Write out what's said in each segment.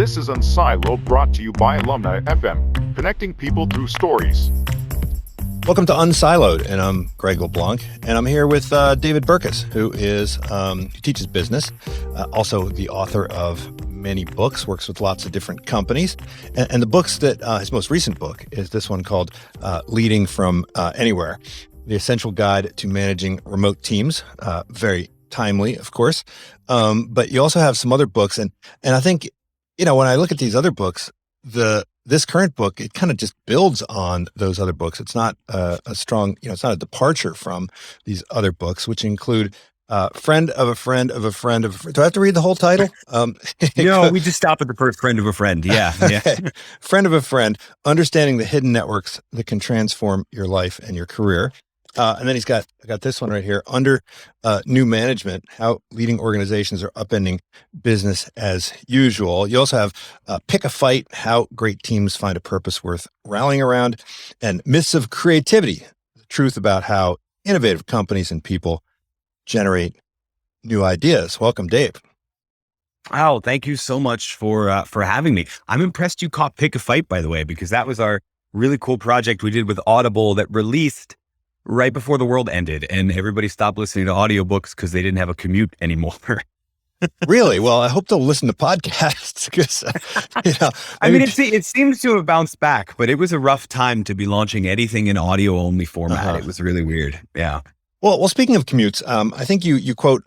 This is Unsiloed, brought to you by Alumni FM, connecting people through stories. Welcome to Unsiloed, and I'm Greg LeBlanc, and I'm here with David Burkus, who teaches business, also the author of many books, works with lots of different companies, and the books that his most recent book is this one called Leading from Anywhere, the essential guide to managing remote teams. Very timely, of course, but you also have some other books, and I think, when I look at these other books, this current book, it kind of just builds on those other books. It's not a strong, it's not a departure from these other books, which include Friend of a Friend of a Friend of a Friend. Do I have to read the whole title? No, we just stop at the first Friend of a Friend. Yeah. Okay. Friend of a Friend, Understanding the Hidden Networks that Can Transform Your Life and Your Career. And then I got this one right here, Under New Management, How Leading Organizations Are Upending Business as Usual. You also have Pick a Fight, How Great Teams Find a Purpose Worth Rallying Around, and Myths of Creativity, the truth about how innovative companies and people generate new ideas. Welcome, Dave. Oh, thank you so much for having me. I'm impressed you caught Pick a Fight, by the way, because that was our really cool project we did with Audible that released right before the world ended and everybody stopped listening to audiobooks because they didn't have a commute anymore. Really? Well, I hope they'll listen to podcasts because, it seems to have bounced back, but it was a rough time to be launching anything in audio only format. It was really weird. Yeah. Well, speaking of commutes, I think you quote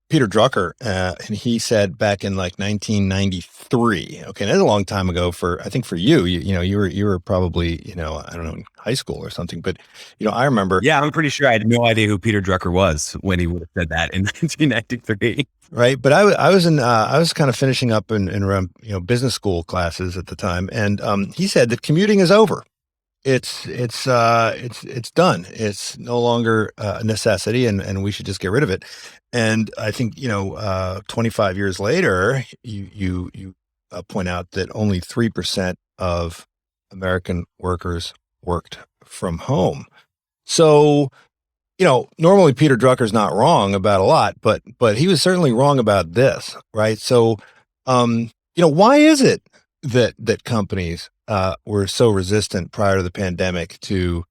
Peter Drucker, and he said back in like 1993. Okay, that's a long time ago for you. You were probably I don't know, in high school or something. But I remember. Yeah, I'm pretty sure I had no idea who Peter Drucker was when he would have said that in 1993. Right, but I was kind of finishing up in business school classes at the time, and he said that commuting is over. It's done. It's no longer a necessity, and we should just get rid of it. And I think 25 years later, you point out that only 3% of American workers worked from home. So normally Peter Drucker's not wrong about a lot, but he was certainly wrong about this, right? So why is it that companies were so resistant prior to the pandemic to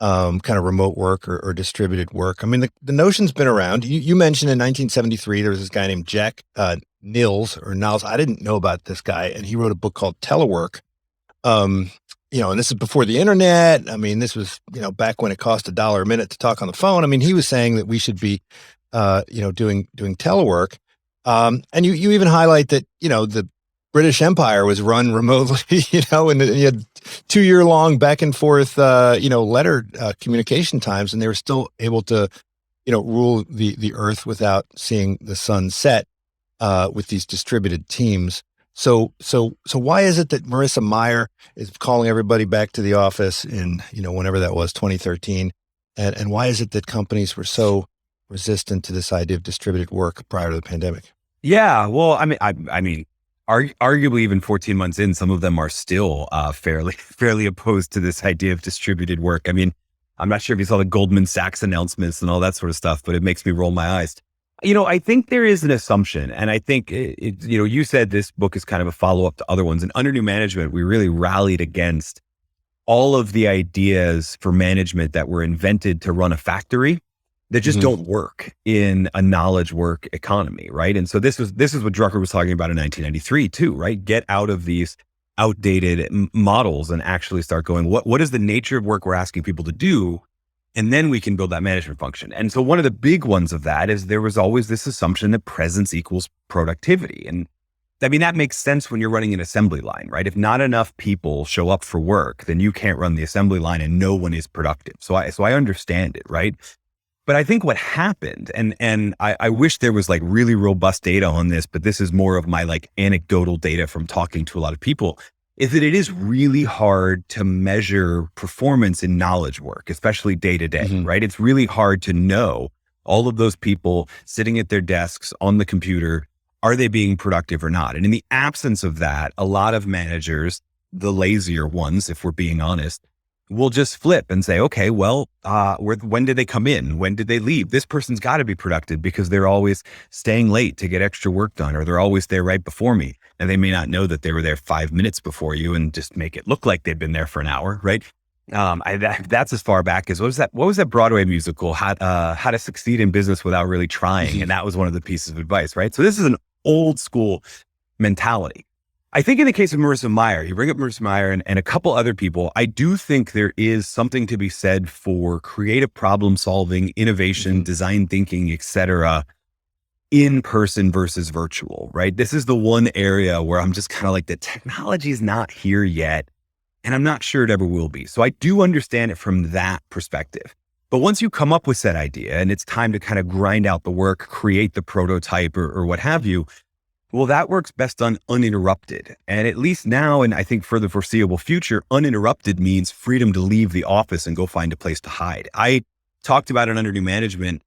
kind of remote work or distributed work? I mean, the notion's been around. You mentioned in 1973, there was this guy named Jack Niels. I didn't know about this guy, and he wrote a book called Telework. And this is before the internet. I mean, this was, back when it cost $1 a minute to talk on the phone. I mean, he was saying that we should be, doing telework. And you even highlight that, the British Empire was run remotely, and you had 2-year-long back and forth, letter communication times, and they were still able to, rule the earth without seeing the sun set with these distributed teams. So why is it that Marissa Mayer is calling everybody back to the office in, whenever that was, 2013, and why is it that companies were so resistant to this idea of distributed work prior to the pandemic? Yeah, well, I mean. Arguably, even 14 months in, some of them are still fairly opposed to this idea of distributed work. I mean, I'm not sure if you saw the Goldman Sachs announcements and all that sort of stuff, but it makes me roll my eyes. I think there is an assumption, and I think you said this book is kind of a follow-up to other ones. And Under New Management, we really rallied against all of the ideas for management that were invented to run a factory that just don't work in a knowledge work economy, right? And so this is what Drucker was talking about in 1993 too, right? Get out of these outdated models and actually start going, what is the nature of work we're asking people to do? And then we can build that management function. And so one of the big ones of that is there was always this assumption that presence equals productivity. And I mean, that makes sense when you're running an assembly line, right? If not enough people show up for work, then you can't run the assembly line and no one is productive. So I understand it, right? But I think what happened, and I wish there was like really robust data on this, but this is more of my like anecdotal data from talking to a lot of people, is that it is really hard to measure performance in knowledge work, especially day to day, right? It's really hard to know all of those people sitting at their desks on the computer, are they being productive or not? And in the absence of that, a lot of managers, the lazier ones, if we're being honest, we'll just flip and say, okay, well, when did they come in? When did they leave? This person's got to be productive because they're always staying late to get extra work done, or they're always there right before me. And they may not know that they were there 5 minutes before you and just make it look like they've been there for an hour, right? That's as far back as what was that Broadway musical, How to Succeed in Business Without Really Trying. And that was one of the pieces of advice, right? So this is an old school mentality. I think in the case of Marissa Mayer, you bring up Marissa Mayer and a couple other people, I do think there is something to be said for creative problem solving, innovation, design thinking, et cetera, in person versus virtual, right? This is the one area where I'm just kind of like, the technology is not here yet, and I'm not sure it ever will be. So I do understand it from that perspective. But once you come up with that idea and it's time to kind of grind out the work, create the prototype or what have you, well, that work's best done uninterrupted. And at least now, and I think for the foreseeable future, uninterrupted means freedom to leave the office and go find a place to hide. I talked about it under new management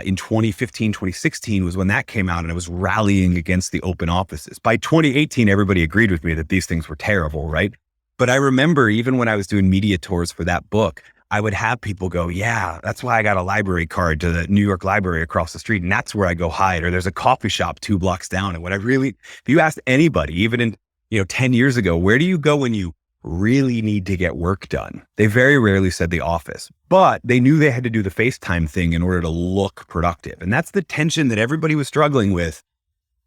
in 2015, 2016 was when that came out, and I was rallying against the open offices. By 2018, everybody agreed with me that these things were terrible, right? But I remember even when I was doing media tours for that book, I would have people go, yeah, that's why I got a library card to the New York Library across the street. And that's where I go hide. Or there's a coffee shop 2 blocks down. And if you asked anybody, even in, 10 years ago, where do you go when you really need to get work done? They very rarely said the office, but they knew they had to do the FaceTime thing in order to look productive. And that's the tension that everybody was struggling with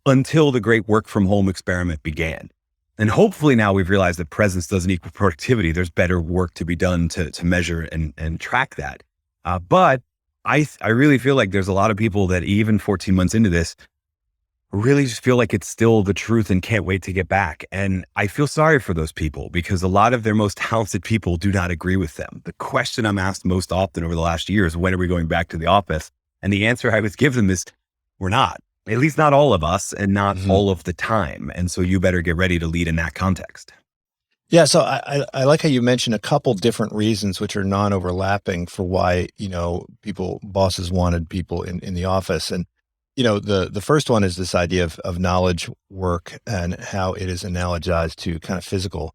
until the great work from home experiment began. And hopefully now we've realized that presence doesn't equal productivity. There's better work to be done to measure and track that. But I really feel like there's a lot of people that even 14 months into this really just feel like it's still the truth and can't wait to get back. And I feel sorry for those people because a lot of their most talented people do not agree with them. The question I'm asked most often over the last year is, when are we going back to the office? And the answer I always give them is, we're not. At least not all of us, and not all of the time. And so you better get ready to lead in that context. Yeah. So I like how you mentioned a couple different reasons, which are non-overlapping, for why, bosses wanted people in the office. And, the first one is this idea of knowledge work and how it is analogized to kind of physical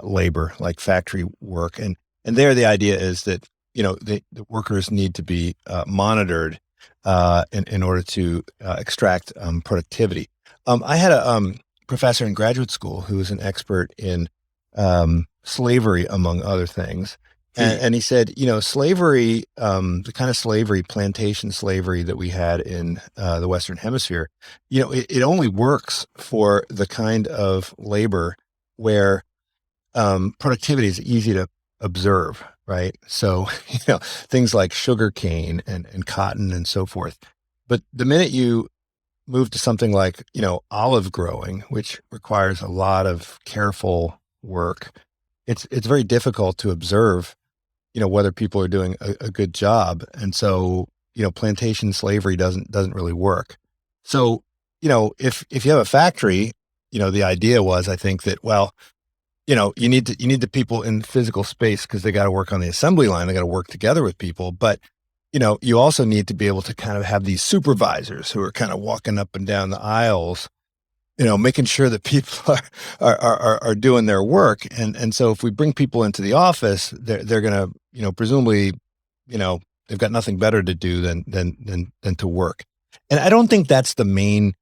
labor, like factory work. And there the idea is that, the workers need to be monitored in order to extract productivity. I had a professor in graduate school who was an expert in slavery, among other things. And he said, slavery, the kind of slavery, plantation slavery that we had in the Western Hemisphere, it only works for the kind of labor where productivity is easy to observe. Right. So, things like sugar cane and cotton and so forth. But the minute you move to something like, olive growing, which requires a lot of careful work, it's very difficult to observe, whether people are doing a good job. And so, plantation slavery doesn't really work. So, if you have a factory, the idea was, I think, that, well, you need the people in physical space because they got to work on the assembly line. They got to work together with people. But, you also need to be able to kind of have these supervisors who are kind of walking up and down the aisles, making sure that people are doing their work. And so if we bring people into the office, they're going to, presumably, they've got nothing better to do than to work. And I don't think that's the main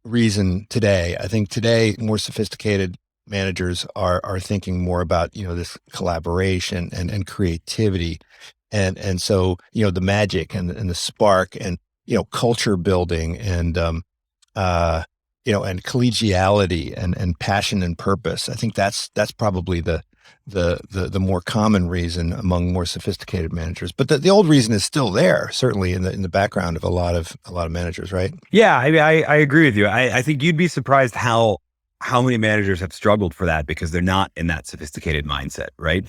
reason today. I think today more sophisticated managers are thinking more about, this collaboration and creativity. And so, the magic and the spark and, culture building and, and collegiality and passion and purpose. I think that's probably the more common reason among more sophisticated managers. But the old reason is still there, certainly in the background of a lot of managers, right? Yeah, I agree with you. I think you'd be surprised how many managers have struggled for that because they're not in that sophisticated mindset, right?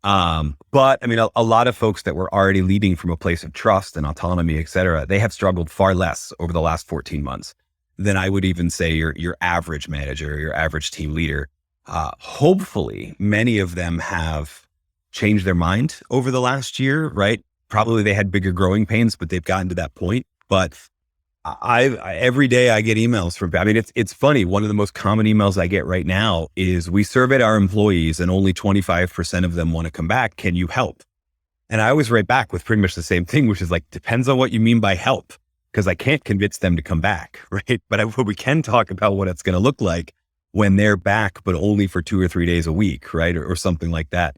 But I mean, a lot of folks that were already leading from a place of trust and autonomy, et cetera, they have struggled far less over the last 14 months than I would even say your average manager, your average team leader. Hopefully, many of them have changed their mind over the last year, right? Probably they had bigger growing pains, but they've gotten to that point. But Every day I get emails from, I mean, it's funny. One of the most common emails I get right now is, we surveyed our employees and only 25% of them want to come back. Can you help? And I always write back with pretty much the same thing, which is like, depends on what you mean by help, because I can't convince them to come back. Right. But we can talk about what it's going to look like when they're back, but only for 2 or 3 days a week. Right. Or something like that.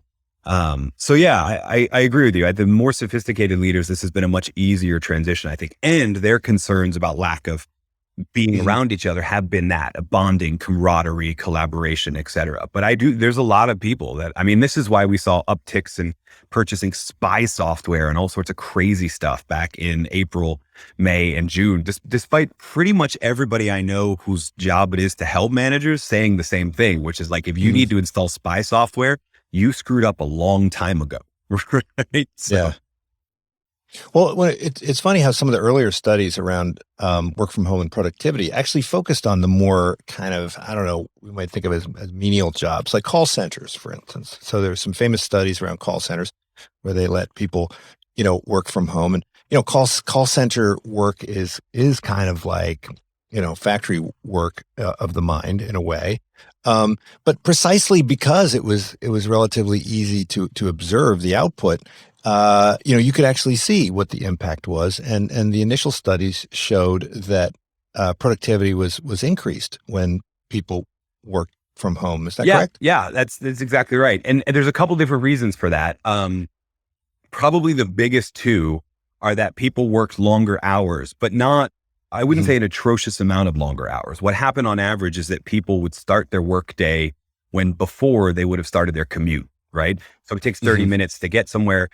So yeah, I agree with you. The more sophisticated leaders, this has been a much easier transition, I think. And their concerns about lack of being around each other have been that, a bonding, camaraderie, collaboration, et cetera. But there's a lot of people that, I mean, this is why we saw upticks in purchasing spy software and all sorts of crazy stuff back in April, May, and June, despite pretty much everybody I know whose job it is to help managers saying the same thing, which is like, if you need to install spy software, you screwed up a long time ago. Right? So. Yeah. Well, it's funny how some of the earlier studies around work from home and productivity actually focused on the more kind of, I don't know, we might think of as menial jobs, like call centers, for instance. So there's some famous studies around call centers where they let people, work from home, and call center work is kind of like factory work of the mind in a way. But precisely because it was relatively easy to observe the output, you could actually see what the impact was, and the initial studies showed that productivity was increased when people worked from home. Is that correct? Yeah, that's exactly right. And there's a couple different reasons for that. Probably the biggest two are that people worked longer hours, but not, I wouldn't say an atrocious amount of longer hours. What happened on average is that people would start their work day when before they would have started their commute, right? So it takes 30 minutes to get somewhere.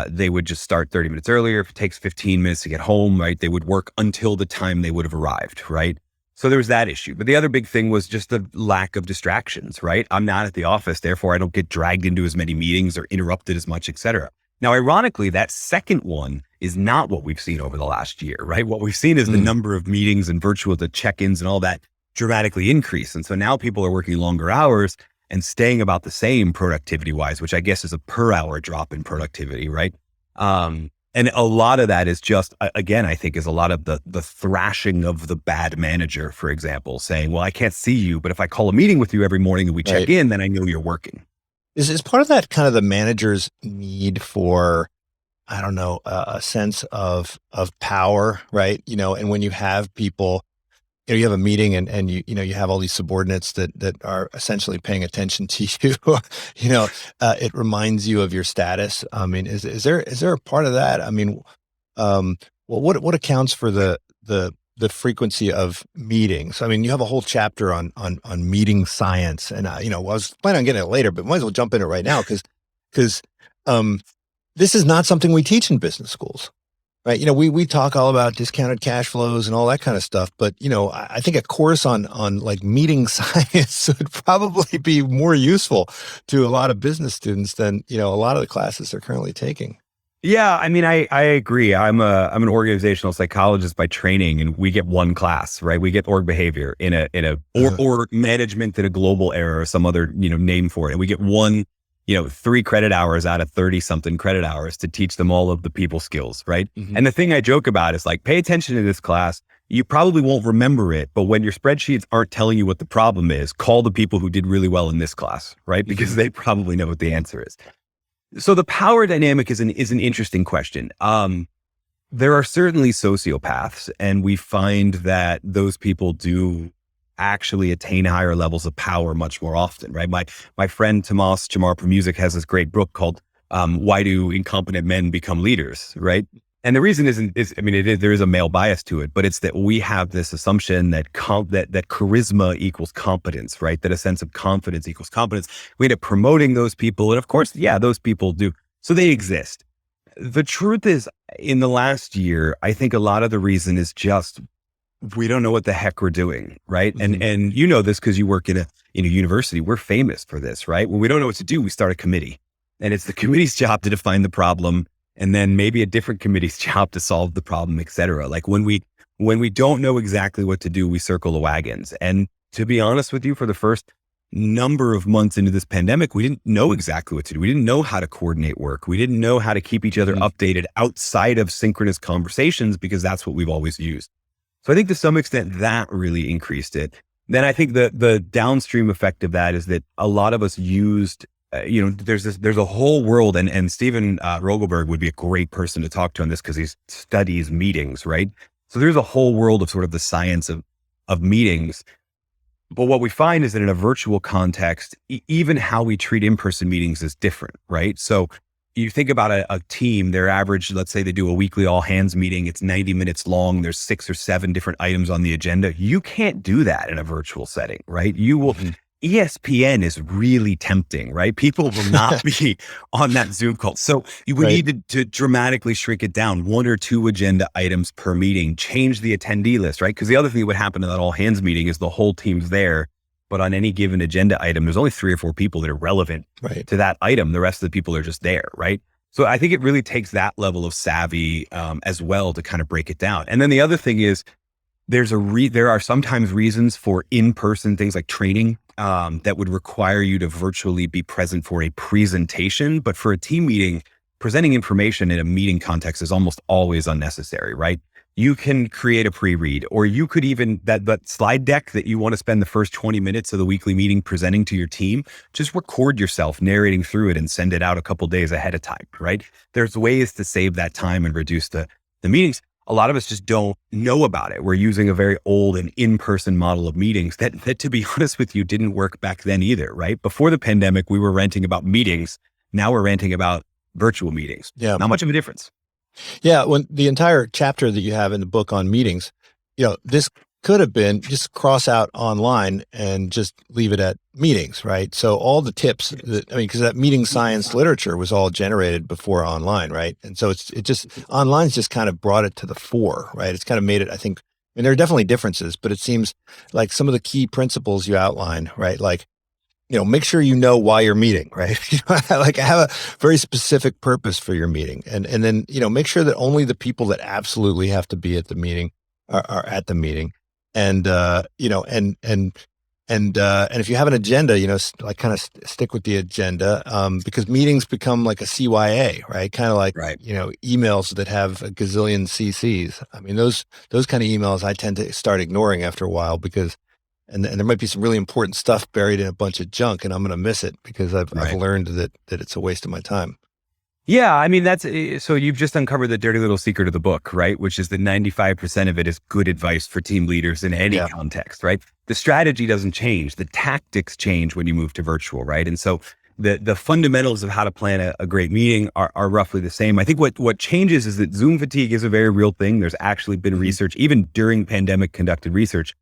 They would just start 30 minutes earlier. If it takes 15 minutes to get home, right, they would work until the time they would have arrived, right? So there was that issue. But the other big thing was just the lack of distractions, right? I'm not at the office, therefore I don't get dragged into as many meetings or interrupted as much, et cetera. Now, ironically, that second one is not what we've seen over the last year, right? What we've seen is the number of meetings and virtual check-ins and all that dramatically increase. And so now people are working longer hours and staying about the same productivity-wise, which I guess is a per hour drop in productivity, right? And a lot of that is just, again, I think is a lot of the thrashing of the bad manager, for example, saying, well, I can't see you, but if I call a meeting with you every morning and we check in, then I know you're working. Is part of that kind of the manager's need for, I don't know, a sense of power, right? And when you have people, you have a meeting and you have all these subordinates that are essentially paying attention to you, it reminds you of your status. I mean, is there a part of that? I mean, what accounts for the frequency of meetings? I mean, you have a whole chapter on meeting science, and I was planning on getting it later, but might as well jump in it right now because this is not something we teach in business schools, right? We talk all about discounted cash flows and all that kind of stuff, but I think a course on like meeting science would probably be more useful to a lot of business students than a lot of the classes they're currently taking. Yeah, I mean, I agree. I'm an organizational psychologist by training, and we get one class, right? We get org behavior or management in a global era or some other name for it, and we get one 3 credit hours out of 30 something credit hours to teach them all of the people skills, right? And the thing I joke about is like, pay attention to this class. You probably won't remember it, but when your spreadsheets aren't telling you what the problem is, call the people who did really well in this class, right? Because they probably know what the answer is. So the power dynamic is an interesting question. There are certainly sociopaths, and we find that those people do actually attain higher levels of power much more often, right? My friend Tomas Jamar Music has this great book called "Why Do Incompetent Men Become Leaders?" Right? And the reason there is a male bias to it, but it's that we have this assumption that that charisma equals competence, right? That a sense of confidence equals competence. We end up promoting those people. And of course, those people do. So they exist. The truth is, in the last year, I think a lot of the reason is just, we don't know what the heck we're doing, right? And you know this because you work in a university. We're famous for this, right? When we don't know what to do, we start a committee. And it's the committee's job to define the problem, and then maybe a different committee's job to solve the problem, et cetera. Like when we don't know exactly what to do, we circle the wagons. And to be honest with you, for the first number of months into this pandemic, we didn't know exactly what to do. We didn't know how to coordinate work. We didn't know how to keep each other updated outside of synchronous conversations, because that's what we've always used. So I think to some extent that really increased it. Then I think the downstream effect of that is that a lot of us used, there's a whole world, and Stephen Rogelberg would be a great person to talk to on this because he studies meetings, right? So there's a whole world of sort of the science of meetings. But what we find is that in a virtual context, even how we treat in-person meetings is different, right? So you think about a team, their average, let's say they do a weekly all hands meeting, it's 90 minutes long. There's 6 or 7 different items on the agenda. You can't do that in a virtual setting, right? You will, ESPN is really tempting, right? People will not be on that Zoom call. So we need to dramatically shrink it down, 1 or 2 agenda items per meeting, change the attendee list, right? Because the other thing that would happen in that all hands meeting is the whole team's there, but on any given agenda item, there's only 3 or 4 people that are relevant to that item. The rest of the people are just there, right? So I think it really takes that level of savvy as well to kind of break it down. And then the other thing is there are sometimes reasons for in-person things like training that would require you to virtually be present for a presentation. But for a team meeting, presenting information in a meeting context is almost always unnecessary, right? You can create a pre-read, or you could even, that slide deck that you want to spend the first 20 minutes of the weekly meeting presenting to your team, just record yourself narrating through it and send it out a couple days ahead of time, right? There's ways to save that time and reduce the meetings. A lot of us just don't know about it. We're using a very old and in-person model of meetings that, to be honest with you, didn't work back then either, right? Before the pandemic, we were ranting about meetings. Now we're ranting about virtual meetings. Yeah. Not much of a difference. Yeah. When the entire chapter that you have in the book on meetings, this could have been just cross out online and just leave it at meetings, right? So all the tips because that meeting science literature was all generated before online, right? And so online's just kind of brought it to the fore, right? It's kind of made it, I think, there are definitely differences, but it seems like some of the key principles you outline, right? Like, make sure you know why you're meeting, right? Like have a very specific purpose for your meeting. And then, make sure that only the people that absolutely have to be at the meeting are at the meeting. And, and if you have an agenda, like kind of stick with the agenda, because meetings become like a CYA, right? Kind of like, emails that have a gazillion CCs. I mean, those kind of emails I tend to start ignoring after a while because, and there might be some really important stuff buried in a bunch of junk and I'm going to miss it because I've learned that it's a waste of my time. Yeah, I mean, so you've just uncovered the dirty little secret of the book, right? Which is that 95% of it is good advice for team leaders in any context, right? The strategy doesn't change. The tactics change when you move to virtual, right? And so the fundamentals of how to plan a great meeting are roughly the same. I think what changes is that Zoom fatigue is a very real thing. There's actually been research, even during pandemic conducted research,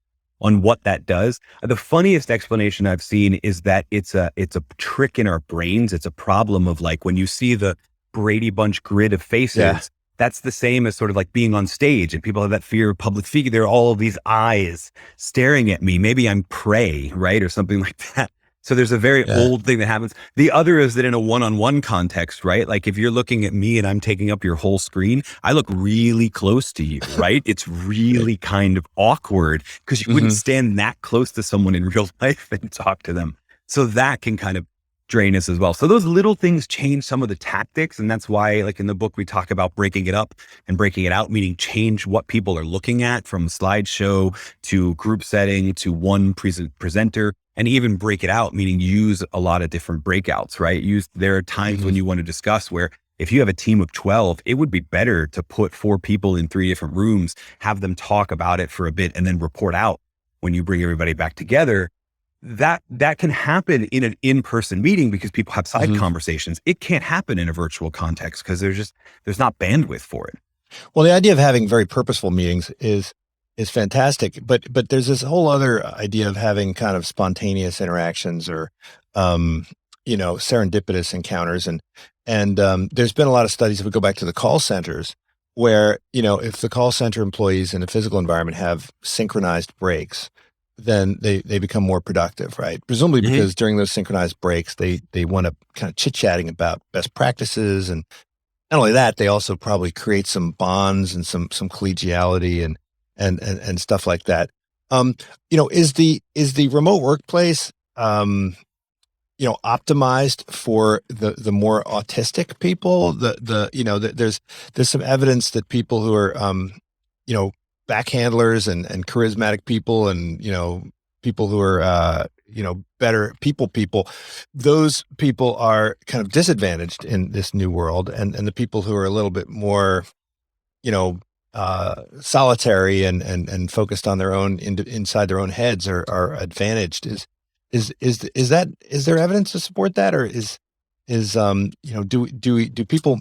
on what that does. The funniest explanation I've seen is that it's a trick in our brains. It's a problem of like when you see the Brady Bunch grid of faces, that's the same as sort of like being on stage and people have that fear of public figure. There are all of these eyes staring at me. Maybe I'm prey, right? Or something like that. So there's a very old thing that happens. The other is that in a one-on-one context, right? Like if you're looking at me and I'm taking up your whole screen, I look really close to you, right? It's really kind of awkward because you wouldn't stand that close to someone in real life and talk to them. So that can kind of drain us as well. So those little things change some of the tactics. And that's why, like in the book, we talk about breaking it up and breaking it out, meaning change what people are looking at from slideshow to group setting to one presenter, and even break it out, meaning use a lot of different breakouts, right? There are times when you want to discuss where if you have a team of 12, it would be better to put 4 people in 3 different rooms, have them talk about it for a bit and then report out when you bring everybody back together. That can happen in an in-person meeting because people have side conversations. It can't happen in a virtual context because there's not bandwidth for it. Well, the idea of having very purposeful meetings is fantastic, but there's this whole other idea of having kind of spontaneous interactions or serendipitous encounters, and there's been a lot of studies, if we go back to the call centers, where if the call center employees in a physical environment have synchronized breaks, then they become more productive, right? Presumably because during those synchronized breaks, they want to kind of chit-chatting about best practices. And not only that, they also probably create some bonds and some collegiality and stuff like that. Is the remote workplace, optimized for the more autistic people? There's some evidence that people who are, backhandlers and charismatic people and, people who are, better people, those people are kind of disadvantaged in this new world. And the people who are a little bit more, solitary and focused on their own inside their own heads are advantaged. Is there evidence to support that, or do people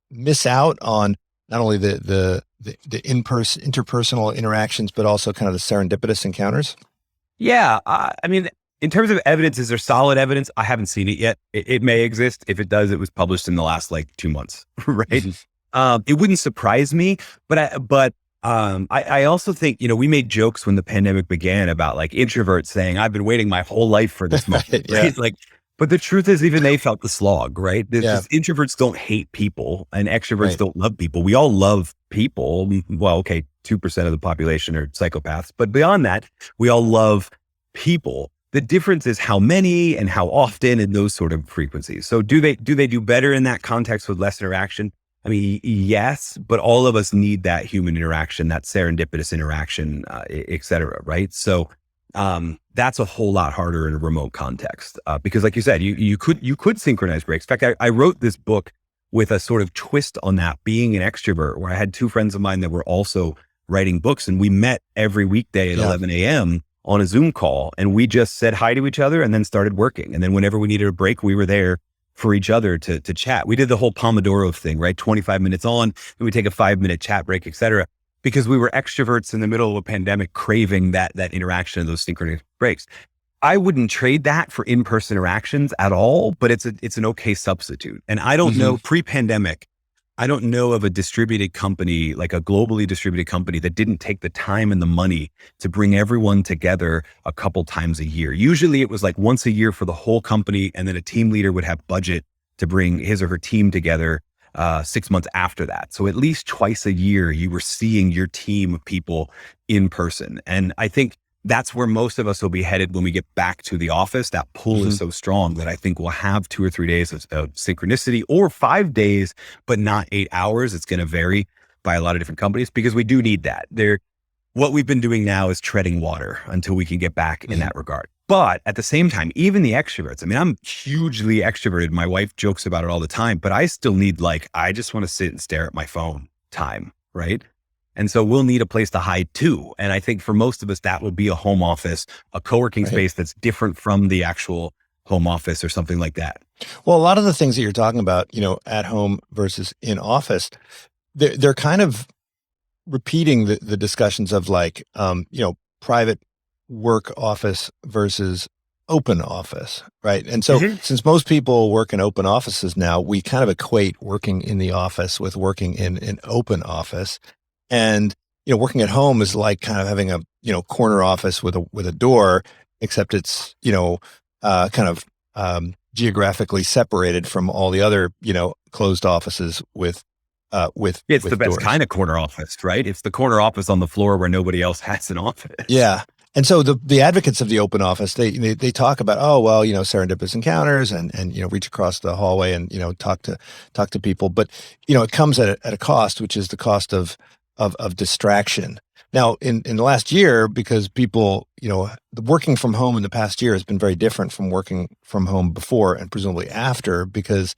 miss out on not only the interpersonal interactions, but also kind of the serendipitous encounters? Yeah. I mean, in terms of evidence, is there solid evidence? I haven't seen it yet. It may exist. If it does, it was published in the last 2 months, right? Mm-hmm. It wouldn't surprise me, but I also think, we made jokes when the pandemic began about introverts saying, I've been waiting my whole life for this moment, right? Yeah. But the truth is, even they felt the slog, right? Introverts don't hate people and extroverts don't love people. We all love people. Well, okay, 2% of the population are psychopaths, but beyond that, we all love people. The difference is how many and how often and those sort of frequencies. So do they do better in that context with less interaction? I mean, yes, but all of us need that human interaction, that serendipitous interaction, et cetera, right? So that's a whole lot harder in a remote context because, like you said, you could synchronize breaks. In fact, I wrote this book with a sort of twist on that, being an extrovert, where I had 2 friends of mine that were also writing books, and we met every weekday at 11 a.m. on a Zoom call, and we just said hi to each other and then started working. And then whenever we needed a break, we were there for each other to chat. We did the whole Pomodoro thing, right? 25 minutes on, and we take a 5-minute chat break, et cetera, because we were extroverts in the middle of a pandemic craving that interaction of those synchronous breaks. I wouldn't trade that for in-person interactions at all, but it's an okay substitute. And I don't know, pre-pandemic, I don't know of a distributed company, like a globally distributed company, that didn't take the time and the money to bring everyone together a couple times a year. Usually it was once a year for the whole company, and then a team leader would have budget to bring his or her team together 6 months after that. So at least twice a year, you were seeing your team of people in person. And I think that's where most of us will be headed when we get back to the office. That pull is so strong that I think we'll have 2 or 3 days of synchronicity, or 5 days, but not 8 hours. It's going to vary by a lot of different companies, because we do need that. What we've been doing now is treading water until we can get back in that regard. But at the same time, even the extroverts, I mean, I'm hugely extroverted. My wife jokes about it all the time, but I still need I just want to sit and stare at my phone time, right? And so we'll need a place to hide too. And I think for most of us, that will be a home office, a co-working space that's different from the actual home office or something like that. Well, a lot of the things that you're talking about, at home versus in office, they're kind of repeating the discussions of private work office versus open office, right? And so since most people work in open offices now, we kind of equate working in the office with working in an open office. And, working at home is like kind of having a, corner office with a door, except it's, geographically separated from all the other, closed offices with it's the best kind of corner office, right? It's the corner office on the floor where nobody else has an office. Yeah. And so the advocates of the open office, they talk about, serendipitous encounters and reach across the hallway and, talk to people. But, it comes at a cost, which is the cost of distraction. Now, in the last year, because people, the working from home in the past year has been very different from working from home before and presumably after, because,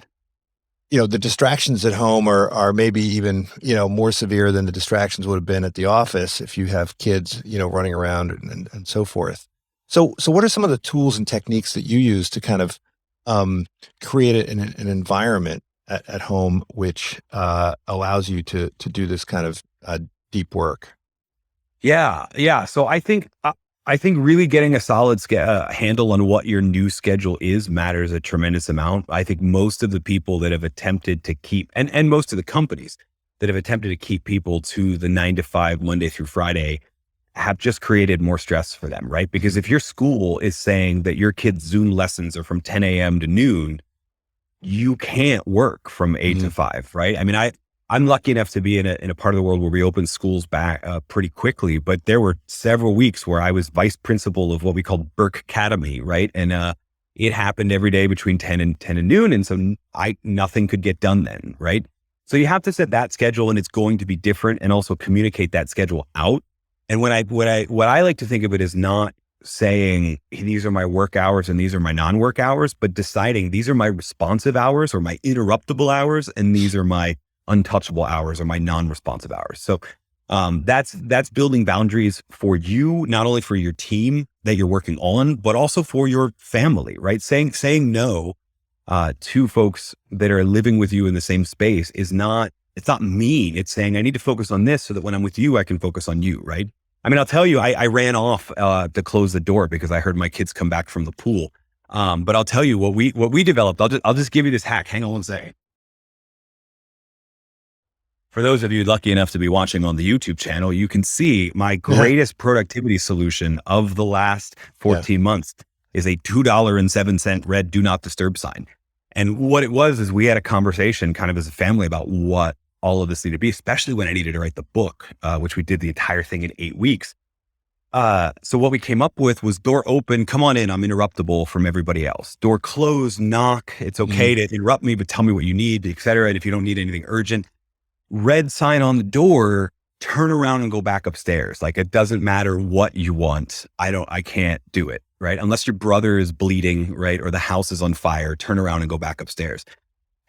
the distractions at home are maybe even, more severe than the distractions would have been at the office if you have kids, running around and so forth. So what are some of the tools and techniques that you use to kind of create an environment at home which allows you to do this kind of deep work? Yeah. So I think really getting a solid handle on what your new schedule is matters a tremendous amount. I think most of the people that have attempted to keep, and most of the companies that have attempted to keep people to the 9 to 5, Monday through Friday, have just created more stress for them, right? Because if your school is saying that your kids' Zoom lessons are from 10 a.m. to noon, you can't work from 8 to 5, right? I mean, I'm lucky enough to be in a part of the world where we opened schools back pretty quickly, but there were several weeks where I was vice principal of what we called Burke Academy, right? And it happened every day between 10 and noon. And so nothing could get done then, right? So you have to set that schedule, and it's going to be different, and also communicate that schedule out. And what I like to think of it as not saying these are my work hours and these are my non-work hours, but deciding these are my responsive hours or my interruptible hours, and these are my untouchable hours or my non-responsive hours. So that's building boundaries for you, not only for your team that you're working on, but also for your family, right? Saying no to folks that are living with you in the same space it's not mean. It's saying I need to focus on this so that when I'm with you, I can focus on you, right? I mean, I'll tell you, I ran off to close the door because I heard my kids come back from the pool. But I'll tell you what we developed. I'll just give you this hack. Hang on one second. For those of you lucky enough to be watching on the YouTube channel, you can see my greatest productivity solution of the last 14 months is a $2.07 red do not disturb sign. And what it was is we had a conversation kind of as a family about what all of this needed to be, especially when I needed to write the book, which we did the entire thing in 8 weeks. So what we came up with was door open, come on in, I'm interruptible from everybody else. Door closed, knock, it's okay to interrupt me, but tell me what you need, et cetera. And if you don't need anything urgent, red sign on the door, turn around and go back upstairs. Like, it doesn't matter what you want. I can't do it, right? Unless your brother is bleeding, right? Or the house is on fire, turn around and go back upstairs.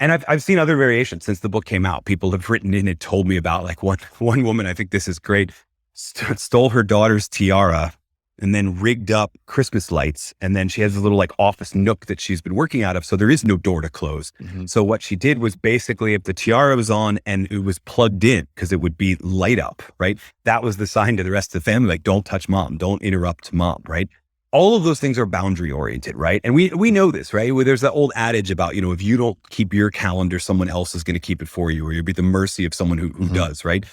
And I've seen other variations since the book came out. People have written in and told me about, like, one woman, I think this is great, stole her daughter's tiara and then rigged up Christmas lights. And then she has a little like office nook that she's been working out of. So there is no door to close. So what she did was basically, if the tiara was on and it was plugged in, because it would be light up, right? That was the sign to the rest of the family, like, don't touch mom, don't interrupt mom, right? All of those things are boundary oriented, right? And we know this, right? Where there's that old adage about, if you don't keep your calendar, someone else is going to keep it for you, or you'll be at the mercy of someone who does, right?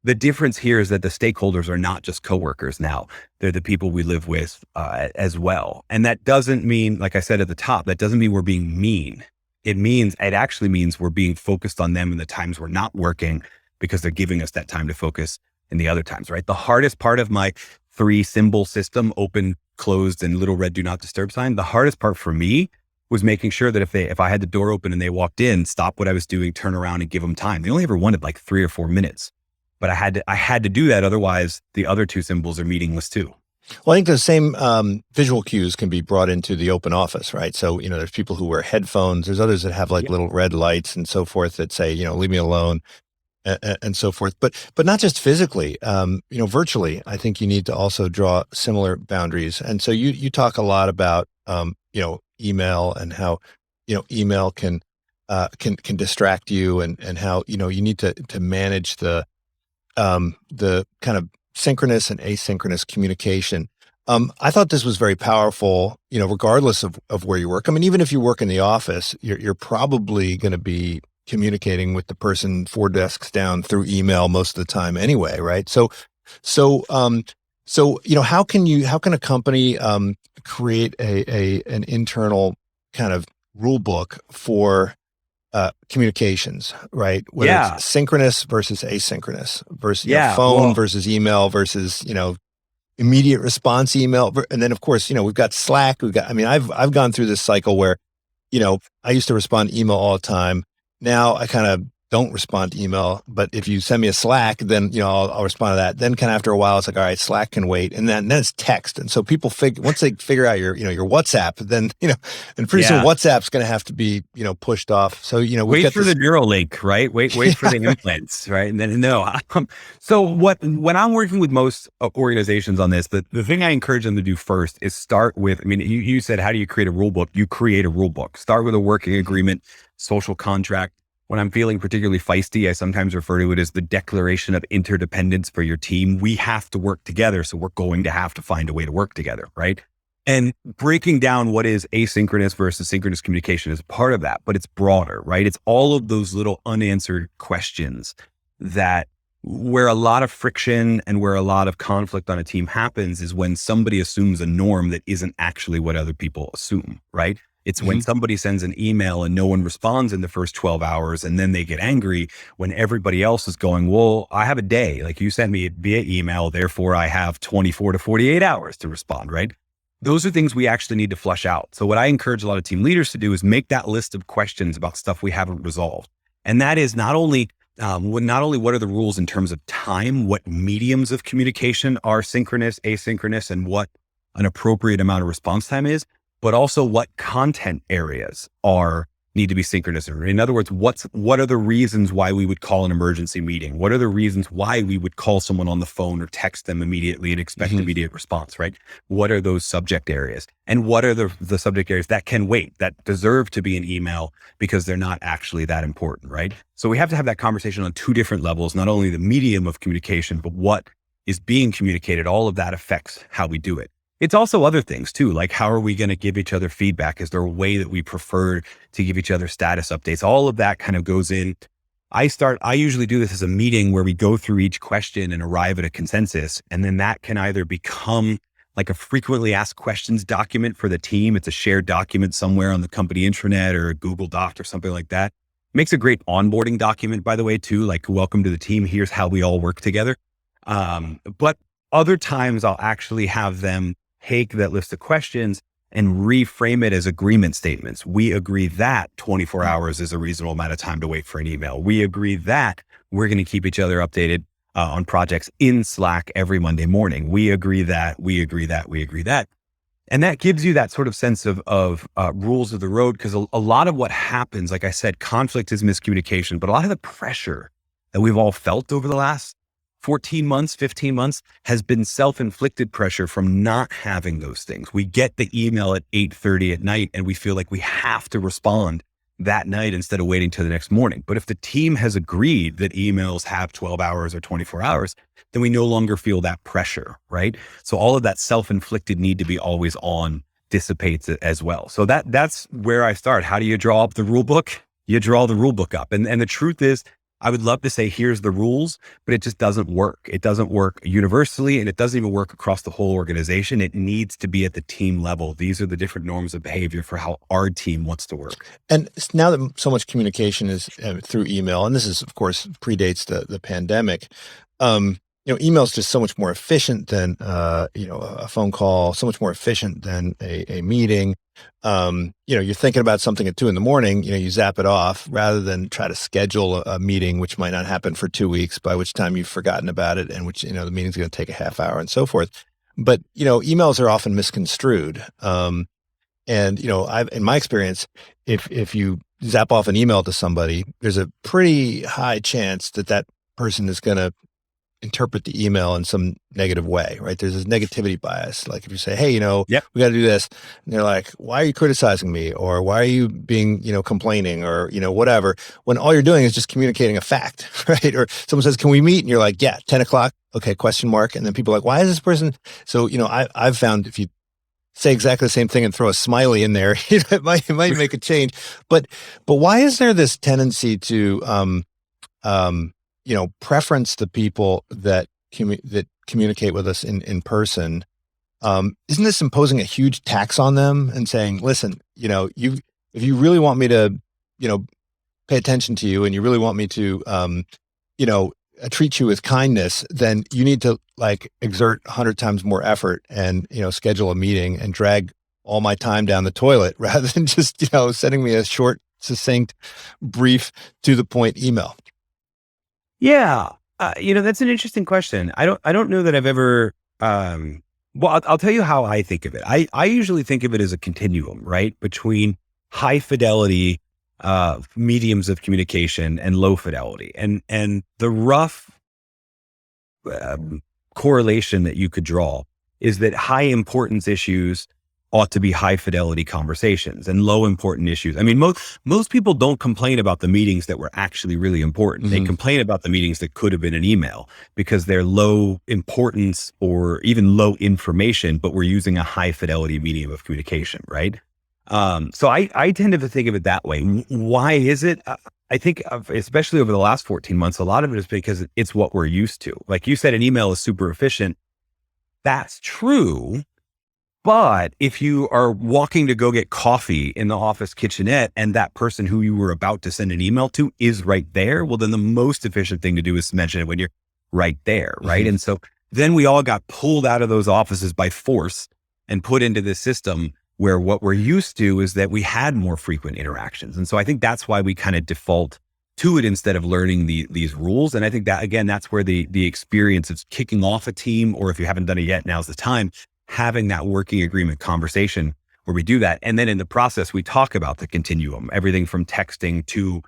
The difference here is that the stakeholders are not just coworkers now. They're the people we live with as well. And that doesn't mean, like I said at the top, that doesn't mean we're being mean. It actually means we're being focused on them in the times we're not working, because they're giving us that time to focus in the other times, right? The hardest part of my 3 symbol system, open, closed, and little red do not disturb sign, the hardest part for me was making sure that if I had the door open and they walked in, stop what I was doing, turn around and give them time. They only ever wanted like 3 or 4 minutes. But I had to do that. Otherwise, the other 2 symbols are meaningless too. Well, I think the same visual cues can be brought into the open office, right? So, there's people who wear headphones. There's others that have like little red lights and so forth that say, leave me alone and so forth. But not just physically, virtually, I think you need to also draw similar boundaries. And so you talk a lot about, email and how, email can distract you and how, you need to manage the kind of synchronous and asynchronous communication. I thought this was very powerful, regardless of where you work. I mean, even if you work in the office, you're probably going to be communicating with the person 4 desks down through email most of the time anyway, right? So how can a company create an internal kind of rule book for communications, right? Whether it's synchronous versus asynchronous versus phone versus email versus, immediate response email. And then of course, we've got Slack. I've gone through this cycle where, I used to respond to email all the time. Now I kind of don't respond to email, but if you send me a Slack, then, I'll respond to that. Then kind of after a while, it's like, all right, Slack can wait. And then it's text. And so people once they figure out your WhatsApp, then, and pretty soon WhatsApp's going to have to be, pushed off. So, wait for the Neuralink, right? Wait for the implants, right? And then so when I'm working with most organizations on this, the thing I encourage them to do first is start with, you said, how do you create a rule book? You create a rule book. Start with a working agreement, social contract. When I'm feeling particularly feisty, I sometimes refer to it as the declaration of interdependence for your team. We have to work together, so we're going to have to find a way to work together, right? And breaking down what is asynchronous versus synchronous communication is part of that, but it's broader, right? It's all of those little unanswered questions that where a lot of friction and where a lot of conflict on a team happens is when somebody assumes a norm that isn't actually what other people assume, right? It's when somebody sends an email and no one responds in the first 12 hours and then they get angry when everybody else is going, well, I have a day. Like, you sent me via email, therefore I have 24 to 48 hours to respond, right? Those are things we actually need to flush out. So what I encourage a lot of team leaders to do is make that list of questions about stuff we haven't resolved. And that is not only what are the rules in terms of time, what mediums of communication are synchronous, asynchronous, and what an appropriate amount of response time is, but also what content areas need to be synchronous. In other words, what are the reasons why we would call an emergency meeting? What are the reasons why we would call someone on the phone or text them immediately and expect immediate response, right? What are those subject areas? And what are the subject areas that can wait, that deserve to be an email because they're not actually that important, right? So we have to have that conversation on two different levels, not only the medium of communication, but what is being communicated. All of that affects how we do it. It's also other things too, like how are we going to give each other feedback? Is there a way that we prefer to give each other status updates? All of that kind of goes in. I usually do this as a meeting where we go through each question and arrive at a consensus. And then that can either become like a frequently asked questions document for the team. It's a shared document somewhere on the company intranet or a Google Doc or something like that. Makes a great onboarding document, by the way, too, like welcome to the team. Here's how we all work together. But other times I'll actually have them take that list of questions and reframe it as agreement statements. We agree that 24 hours is a reasonable amount of time to wait for an email. We agree that we're going to keep each other updated on projects in Slack every Monday morning. We agree that, we agree that, we agree that. And that gives you that sort of sense of rules of the road, because a lot of what happens, like I said, conflict is miscommunication, but a lot of the pressure that we've all felt over the last 14 months, 15 months has been self-inflicted pressure from not having those things. We get the email at 8:30 at night and we feel like we have to respond that night instead of waiting till the next morning. But if the team has agreed that emails have 12 hours or 24 hours, then we no longer feel that pressure, right? So all of that self-inflicted need to be always on dissipates as well. So that's where I start. How do you draw up the rule book? You draw the rule book up. And the truth is, I would love to say, here's the rules, but it just doesn't work. It doesn't work universally, and it doesn't even work across the whole organization. It needs to be at the team level. These are the different norms of behavior for how our team wants to work. And now that so much communication is through email, and this is, of course, predates the pandemic, email is just so much more efficient than, a phone call, so much more efficient than a meeting. You're thinking about something at 2 a.m, you zap it off rather than try to schedule a meeting, which might not happen for 2 weeks, by which time you've forgotten about it and which, the meeting's going to take a half hour and so forth. But, emails are often misconstrued. And, in my experience, if you zap off an email to somebody, there's a pretty high chance that person is going to interpret the email in some negative way, right? There's this negativity bias. Like if you say, hey, Yep. we got to do this. And they're like, why are you criticizing me? Or why are you being, complaining or, whatever, when all you're doing is just communicating a fact, right? Or someone says, can we meet? And you're like, yeah, 10 o'clock. Okay. Question mark. And then people are like, why is this person? So, I've found if you say exactly the same thing and throw a smiley in there, it might make a change. But why is there this tendency to, preference the people that communicate with us in person? Isn't this imposing a huge tax on them and saying, listen, if you really want me to, pay attention to you and you really want me to, treat you with kindness, then you need to exert 100 times more effort and, schedule a meeting and drag all my time down the toilet rather than just, sending me a short, succinct, brief, to the point email. Yeah. That's an interesting question. I don't know that I've ever, I'll tell you how I think of it. I usually think of it as a continuum, right? Between high fidelity, mediums of communication and low fidelity. And the rough, correlation that you could draw is that high importance issues ought to be high fidelity conversations, and low important issues. I mean, most people don't complain about the meetings that were actually really important. Mm-hmm. They complain about the meetings that could have been an email because they're low importance or even low information, but we're using a high fidelity medium of communication, right? So I tend to think of it that way. Why is it? I think especially over the last 14 months, a lot of it is because it's what we're used to. Like you said, an email is super efficient. That's true. But if you are walking to go get coffee in the office kitchenette and that person who you were about to send an email to is right there, well, then the most efficient thing to do is to mention it when you're right there, right? Mm-hmm. And so then we all got pulled out of those offices by force and put into this system where what we're used to is that we had more frequent interactions. And so I think that's why we kind of default to it instead of learning these rules. And I think that, again, that's where the experience of kicking off a team, or if you haven't done it yet, now's the time, having that working agreement conversation where we do that. And then in the process, we talk about the continuum, everything from texting to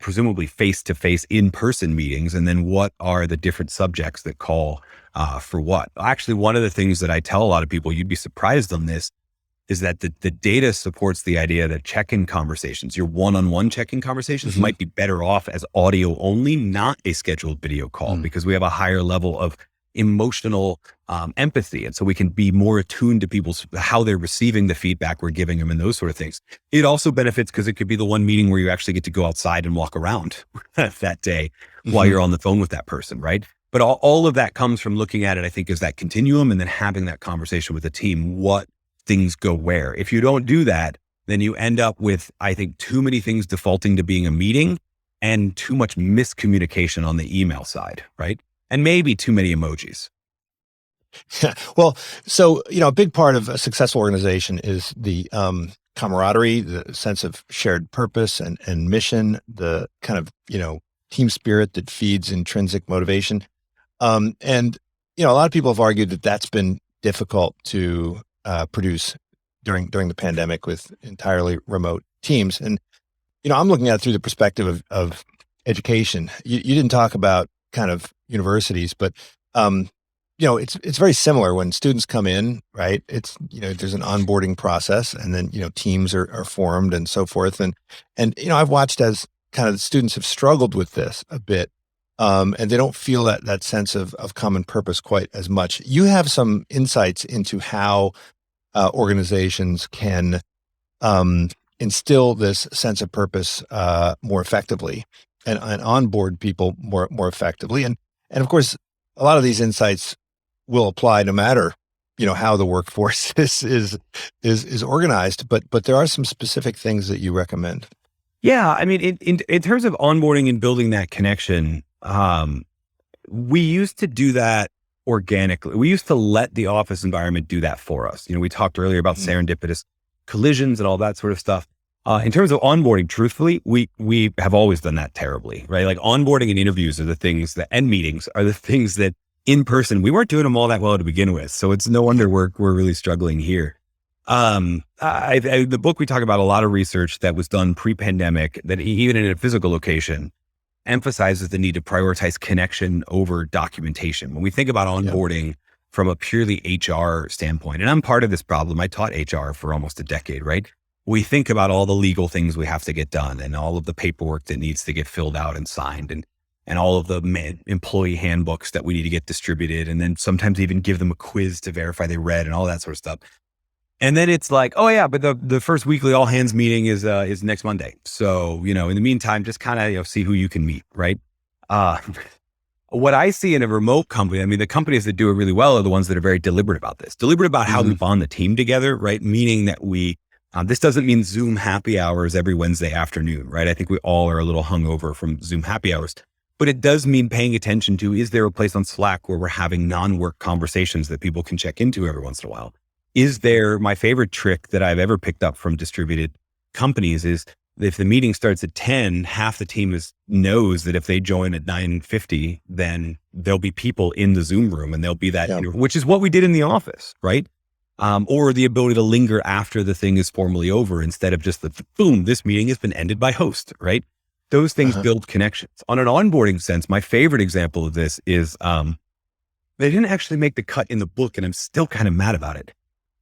presumably face-to-face in-person meetings. And then what are the different subjects that call for what? Actually, one of the things that I tell a lot of people, you'd be surprised on this, is that the data supports the idea that check-in conversations, your one-on-one check-in conversations might be better off as audio only, not a scheduled video call, because we have a higher level of emotional empathy. And so we can be more attuned to how they're receiving the feedback we're giving them and those sort of things. It also benefits because it could be the one meeting where you actually get to go outside and walk around that day while you're on the phone with that person, right? But all of that comes from looking at it, I think, as that continuum and then having that conversation with the team. What things go where? If you don't do that, then you end up with, I think, too many things defaulting to being a meeting and too much miscommunication on the email side, right? And maybe too many emojis. Well, so, a big part of a successful organization is the camaraderie, the sense of shared purpose and mission, the kind of, team spirit that feeds intrinsic motivation. And, a lot of people have argued that that's been difficult to produce during the pandemic with entirely remote teams. And, I'm looking at it through the perspective of education. You didn't talk about kind of universities, but, it's very similar when students come in, right? It's, there's an onboarding process and then, teams are formed and so forth. And, I've watched as kind of the students have struggled with this a bit. And they don't feel that sense of common purpose quite as much. You have some insights into how organizations can instill this sense of purpose more effectively and onboard people more effectively. And of course, a lot of these insights will apply no matter how the workforce is organized. But there are some specific things that you recommend. Yeah, I mean, in terms of onboarding and building that connection, we used to do that organically. We used to let the office environment do that for us. We talked earlier about serendipitous collisions and all that sort of stuff. In terms of onboarding, truthfully, we have always done that terribly, right? Like onboarding and interviews are the things and meetings are the things that in person, we weren't doing them all that well to begin with. So it's no wonder we're really struggling here. The book, we talk about a lot of research that was done pre-pandemic that even in a physical location emphasizes the need to prioritize connection over documentation. When we think about onboarding from a purely HR standpoint, and I'm part of this problem. I taught HR for almost a decade, right? We think about all the legal things we have to get done and all of the paperwork that needs to get filled out and signed and all of the employee handbooks that we need to get distributed. And then sometimes even give them a quiz to verify they read and all that sort of stuff. And then it's like, oh yeah, but the first weekly all hands meeting is next Monday. So, in the meantime, just kind of, see who you can meet, right? What I see in a remote company, I mean, the companies that do it really well are the ones that are very deliberate about this, deliberate about how we bond the team together, right? Meaning that this doesn't mean Zoom happy hours every Wednesday afternoon, right? I think we all are a little hungover from Zoom happy hours, but it does mean paying attention to, is there a place on Slack where we're having non-work conversations that people can check into every once in a while? Is there, my favorite trick that I've ever picked up from distributed companies is if the meeting starts at 10, half the team knows that if they join at 9:50, then there'll be people in the Zoom room and there'll be that, which is what we did in the office, right? Or the ability to linger after the thing is formally over instead of just boom, this meeting has been ended by host, right? Those things build connections. On an onboarding sense, my favorite example of this is, they didn't actually make the cut in the book and I'm still kind of mad about it.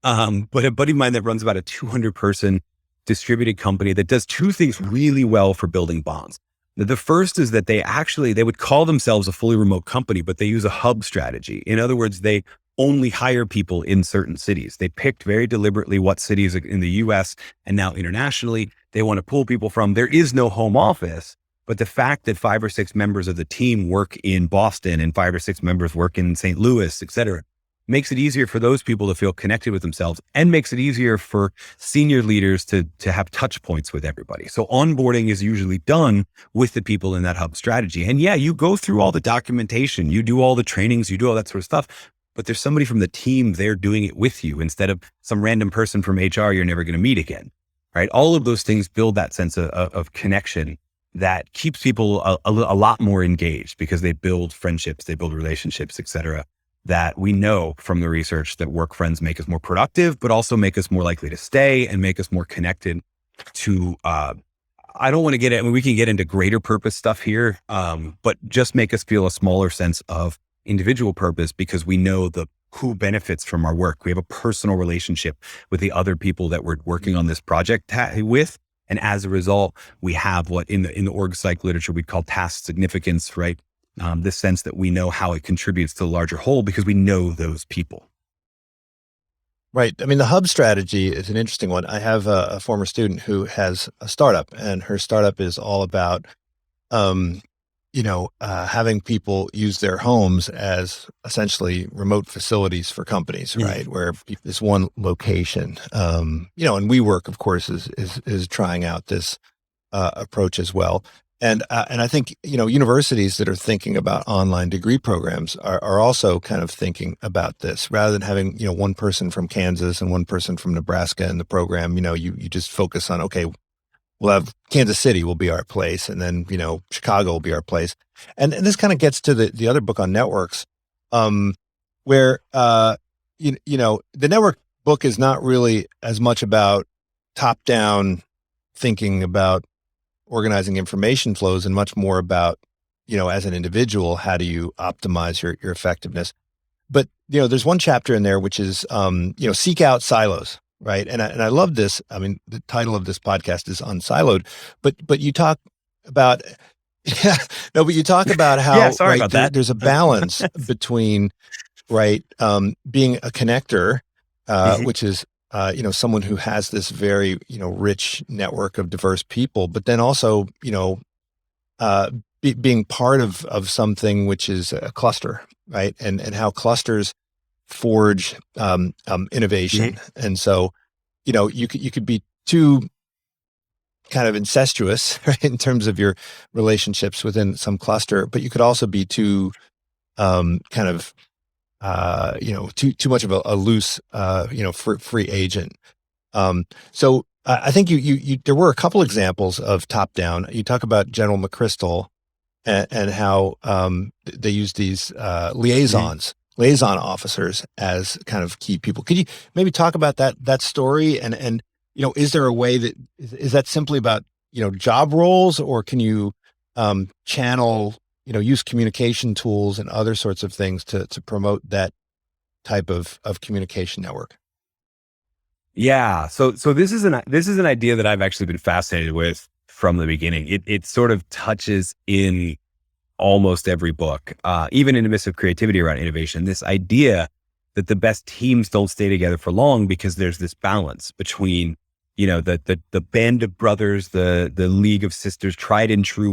But a buddy of mine that runs about a 200 person distributed company that does two things really well for building bonds. The first is that they would call themselves a fully remote company, but they use a hub strategy. In other words, they only hire people in certain cities. They picked very deliberately what cities in the US and now internationally they want to pull people from. There is no home office, but the fact that 5 or 6 members of the team work in Boston and 5 or 6 members work in St. Louis, et cetera, makes it easier for those people to feel connected with themselves and makes it easier for senior leaders to have touch points with everybody. So onboarding is usually done with the people in that hub strategy. And yeah, you go through all the documentation, you do all the trainings, you do all that sort of stuff, but there's somebody from the team there doing it with you instead of some random person from HR you're never going to meet again, right? All of those things build that sense of connection that keeps people a lot more engaged because they build friendships, they build relationships, et cetera, that we know from the research that work friends make us more productive, but also make us more likely to stay and make us more connected to, I don't want to get it. I mean, we can get into greater purpose stuff here, but just make us feel a smaller sense of individual purpose because we know who benefits from our work. We have a personal relationship with the other people that we're working on this project with. And as a result, we have what in the org psych literature we'd call task significance, right? This sense that we know how it contributes to the larger whole because we know those people. Right. I mean, the hub strategy is an interesting one. I have a former student who has a startup, and her startup is all about, having people use their homes as essentially remote facilities for companies, right? Where this one location, and WeWork, of course, is trying out this approach as well. And I think, universities that are thinking about online degree programs are also kind of thinking about this rather than having, one person from Kansas and one person from Nebraska in the program. You just focus on, okay, we'll have Kansas City will be our place. And then, Chicago will be our place. And this kind of gets to the other book on networks, where, the network book is not really as much about top down thinking about organizing information flows and much more about, as an individual, how do you optimize your effectiveness? But, there's one chapter in there, which is, seek out silos, right? And I love this. I mean, the title of this podcast is Unsiloed, but you talk about, you talk about how, there's a balance between, being a connector, which is, someone who has this very, rich network of diverse people, but then also, being part of something which is a cluster, right? And how clusters forge innovation. And so, you could be too kind of incestuous, right, in terms of your relationships within some cluster, but you could also be too too much of a loose, free agent. So I think there were a couple examples of top down. You talk about General McChrystal and how they use these liaison officers as kind of key people. Could you maybe talk about that story? And is there a way that is that simply about job roles, or can you channel use communication tools and other sorts of things to promote that type of communication network? Yeah. So this is an idea that I've actually been fascinated with from the beginning. It sort of touches in almost every book, even in the midst of creativity around innovation, this idea that the best teams don't stay together for long because there's this balance between, the band of brothers, the league of sisters, tried and true,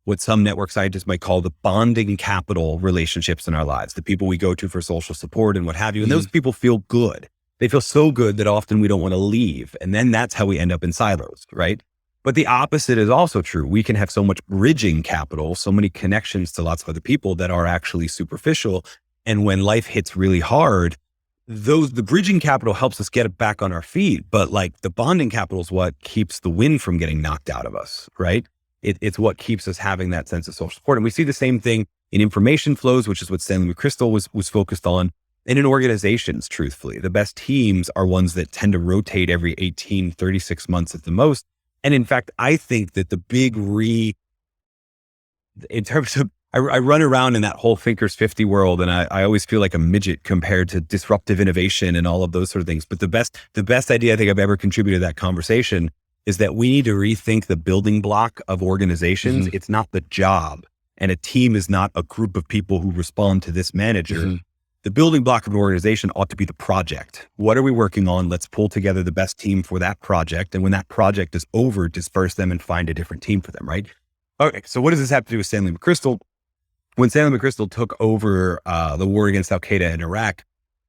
what some network scientists might call the bonding capital relationships in our lives, the people we go to for social support and what have you. And those people feel good. They feel so good that often we don't want to leave. And then that's how we end up in silos, right? But the opposite is also true. We can have so much bridging capital, so many connections to lots of other people that are actually superficial. And when life hits really hard, the bridging capital helps us get back on our feet. But like the bonding capital is what keeps the wind from getting knocked out of us, right? It's what keeps us having that sense of social support. And we see the same thing in information flows, which is what Stanley McChrystal was focused on. And in organizations, truthfully, the best teams are ones that tend to rotate every 18, 36 months at the most. And in fact, I think that the big in terms of, I run around in that whole Thinkers 50 world, and I always feel like a midget compared to disruptive innovation and all of those sort of things. But the best idea I think I've ever contributed to that conversation is that we need to rethink the building block of organizations. It's not the job, and a team is not a group of people who respond to this manager. The building block of an organization ought to be the project. What are we working on? Let's pull together the best team for that project. And when that project is over, disperse them and find a different team for them, right? Okay, so what does this have to do with Stanley McChrystal? When Stanley McChrystal took over the war against Al-Qaeda in Iraq,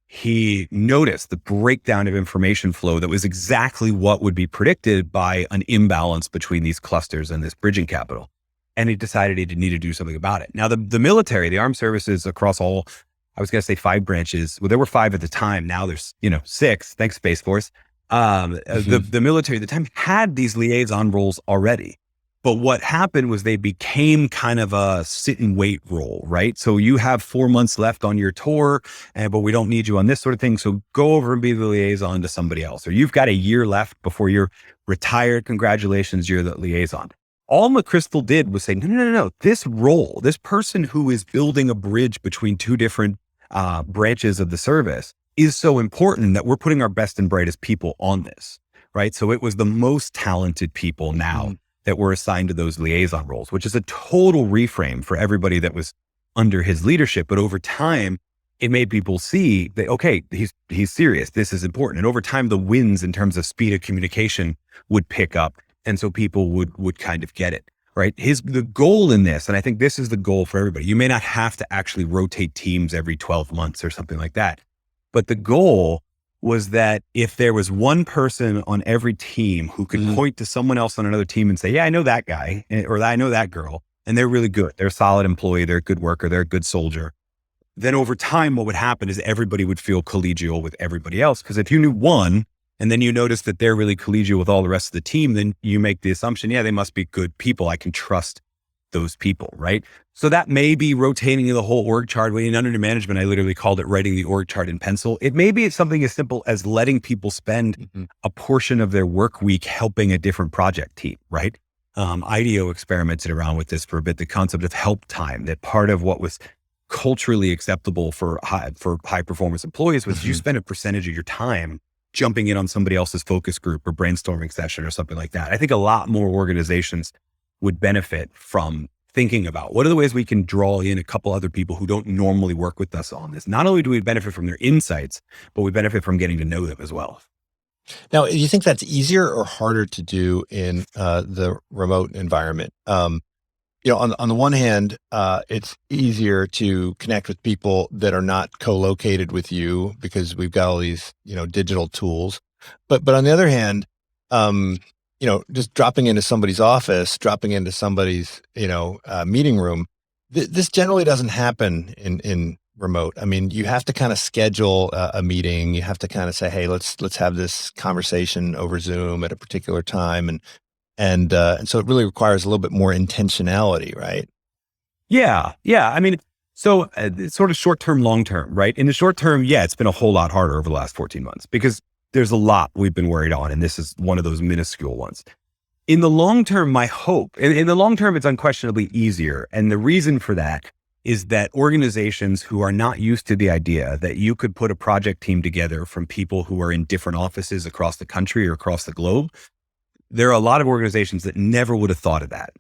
he noticed the breakdown of information flow that was exactly what would be predicted by an imbalance between these clusters and this bridging capital. And he decided he needed to do something about it. Now, the military, the armed services across all, I was going to say 5 branches. Well, there were 5 at the time. Now there's, 6. Thanks, Space Force. The military at the time had these liaison roles already. But what happened was they became kind of a sit and wait role, right? So you have 4 months left on your tour, but we don't need you on this sort of thing. So go over and be the liaison to somebody else. Or you've got a year left before you're retired. Congratulations, you're the liaison. All McChrystal did was say, no. This role, this person who is building a bridge between two different branches of the service is so important that we're putting our best and brightest people on this, right? So it was the most talented people now that were assigned to those liaison roles, which is a total reframe for everybody that was under his leadership. But over time, it made people see that, okay, he's serious. This is important. And over time, the wins in terms of speed of communication would pick up. And so people would kind of get it, right? The goal in this, and I think this is the goal for everybody. You may not have to actually rotate teams every 12 months or something like that. But the goal was that if there was one person on every team who could point to someone else on another team and say, yeah, I know that guy, or I know that girl, and they're really good. They're a solid employee. They're a good worker. They're a good soldier. Then over time, what would happen is everybody would feel collegial with everybody else. Because if you knew one, and then you notice that they're really collegial with all the rest of the team, then you make the assumption, yeah, they must be good people. I can trust those people, right? So that may be rotating the whole org chart. When under management, I literally called it writing the org chart in pencil. It may be something as simple as letting people spend a portion of their work week helping a different project team, right? IDEO experimented around with this for a bit, the concept of help time, that part of what was culturally acceptable for high performance employees was you spend a percentage of your time jumping in on somebody else's focus group or brainstorming session or something like that. I think a lot more organizations would benefit from thinking about what are the ways we can draw in a couple other people who don't normally work with us on this. Not only do we benefit from their insights, but we benefit from getting to know them as well. Now, do you think that's easier or harder to do in the remote environment? On the one hand, it's easier to connect with people that are not co-located with you because we've got all these, digital tools. But on the other hand, just dropping into somebody's office, dropping into somebody's, meeting room, this generally doesn't happen in remote. I mean, you have to kind of schedule a meeting. You have to kind of say, hey, let's have this conversation over Zoom at a particular time. And so it really requires a little bit more intentionality, right? Yeah. I mean, so it's sort of short-term, long-term, right? In the short term, yeah, it's been a whole lot harder over the last 14 months because there's a lot we've been worried on, and this is one of those minuscule ones. In the long term, my hope, in the long term, it's unquestionably easier. And the reason for that is that organizations who are not used to the idea that you could put a project team together from people who are in different offices across the country or across the globe, there are a lot of organizations that never would have thought of that.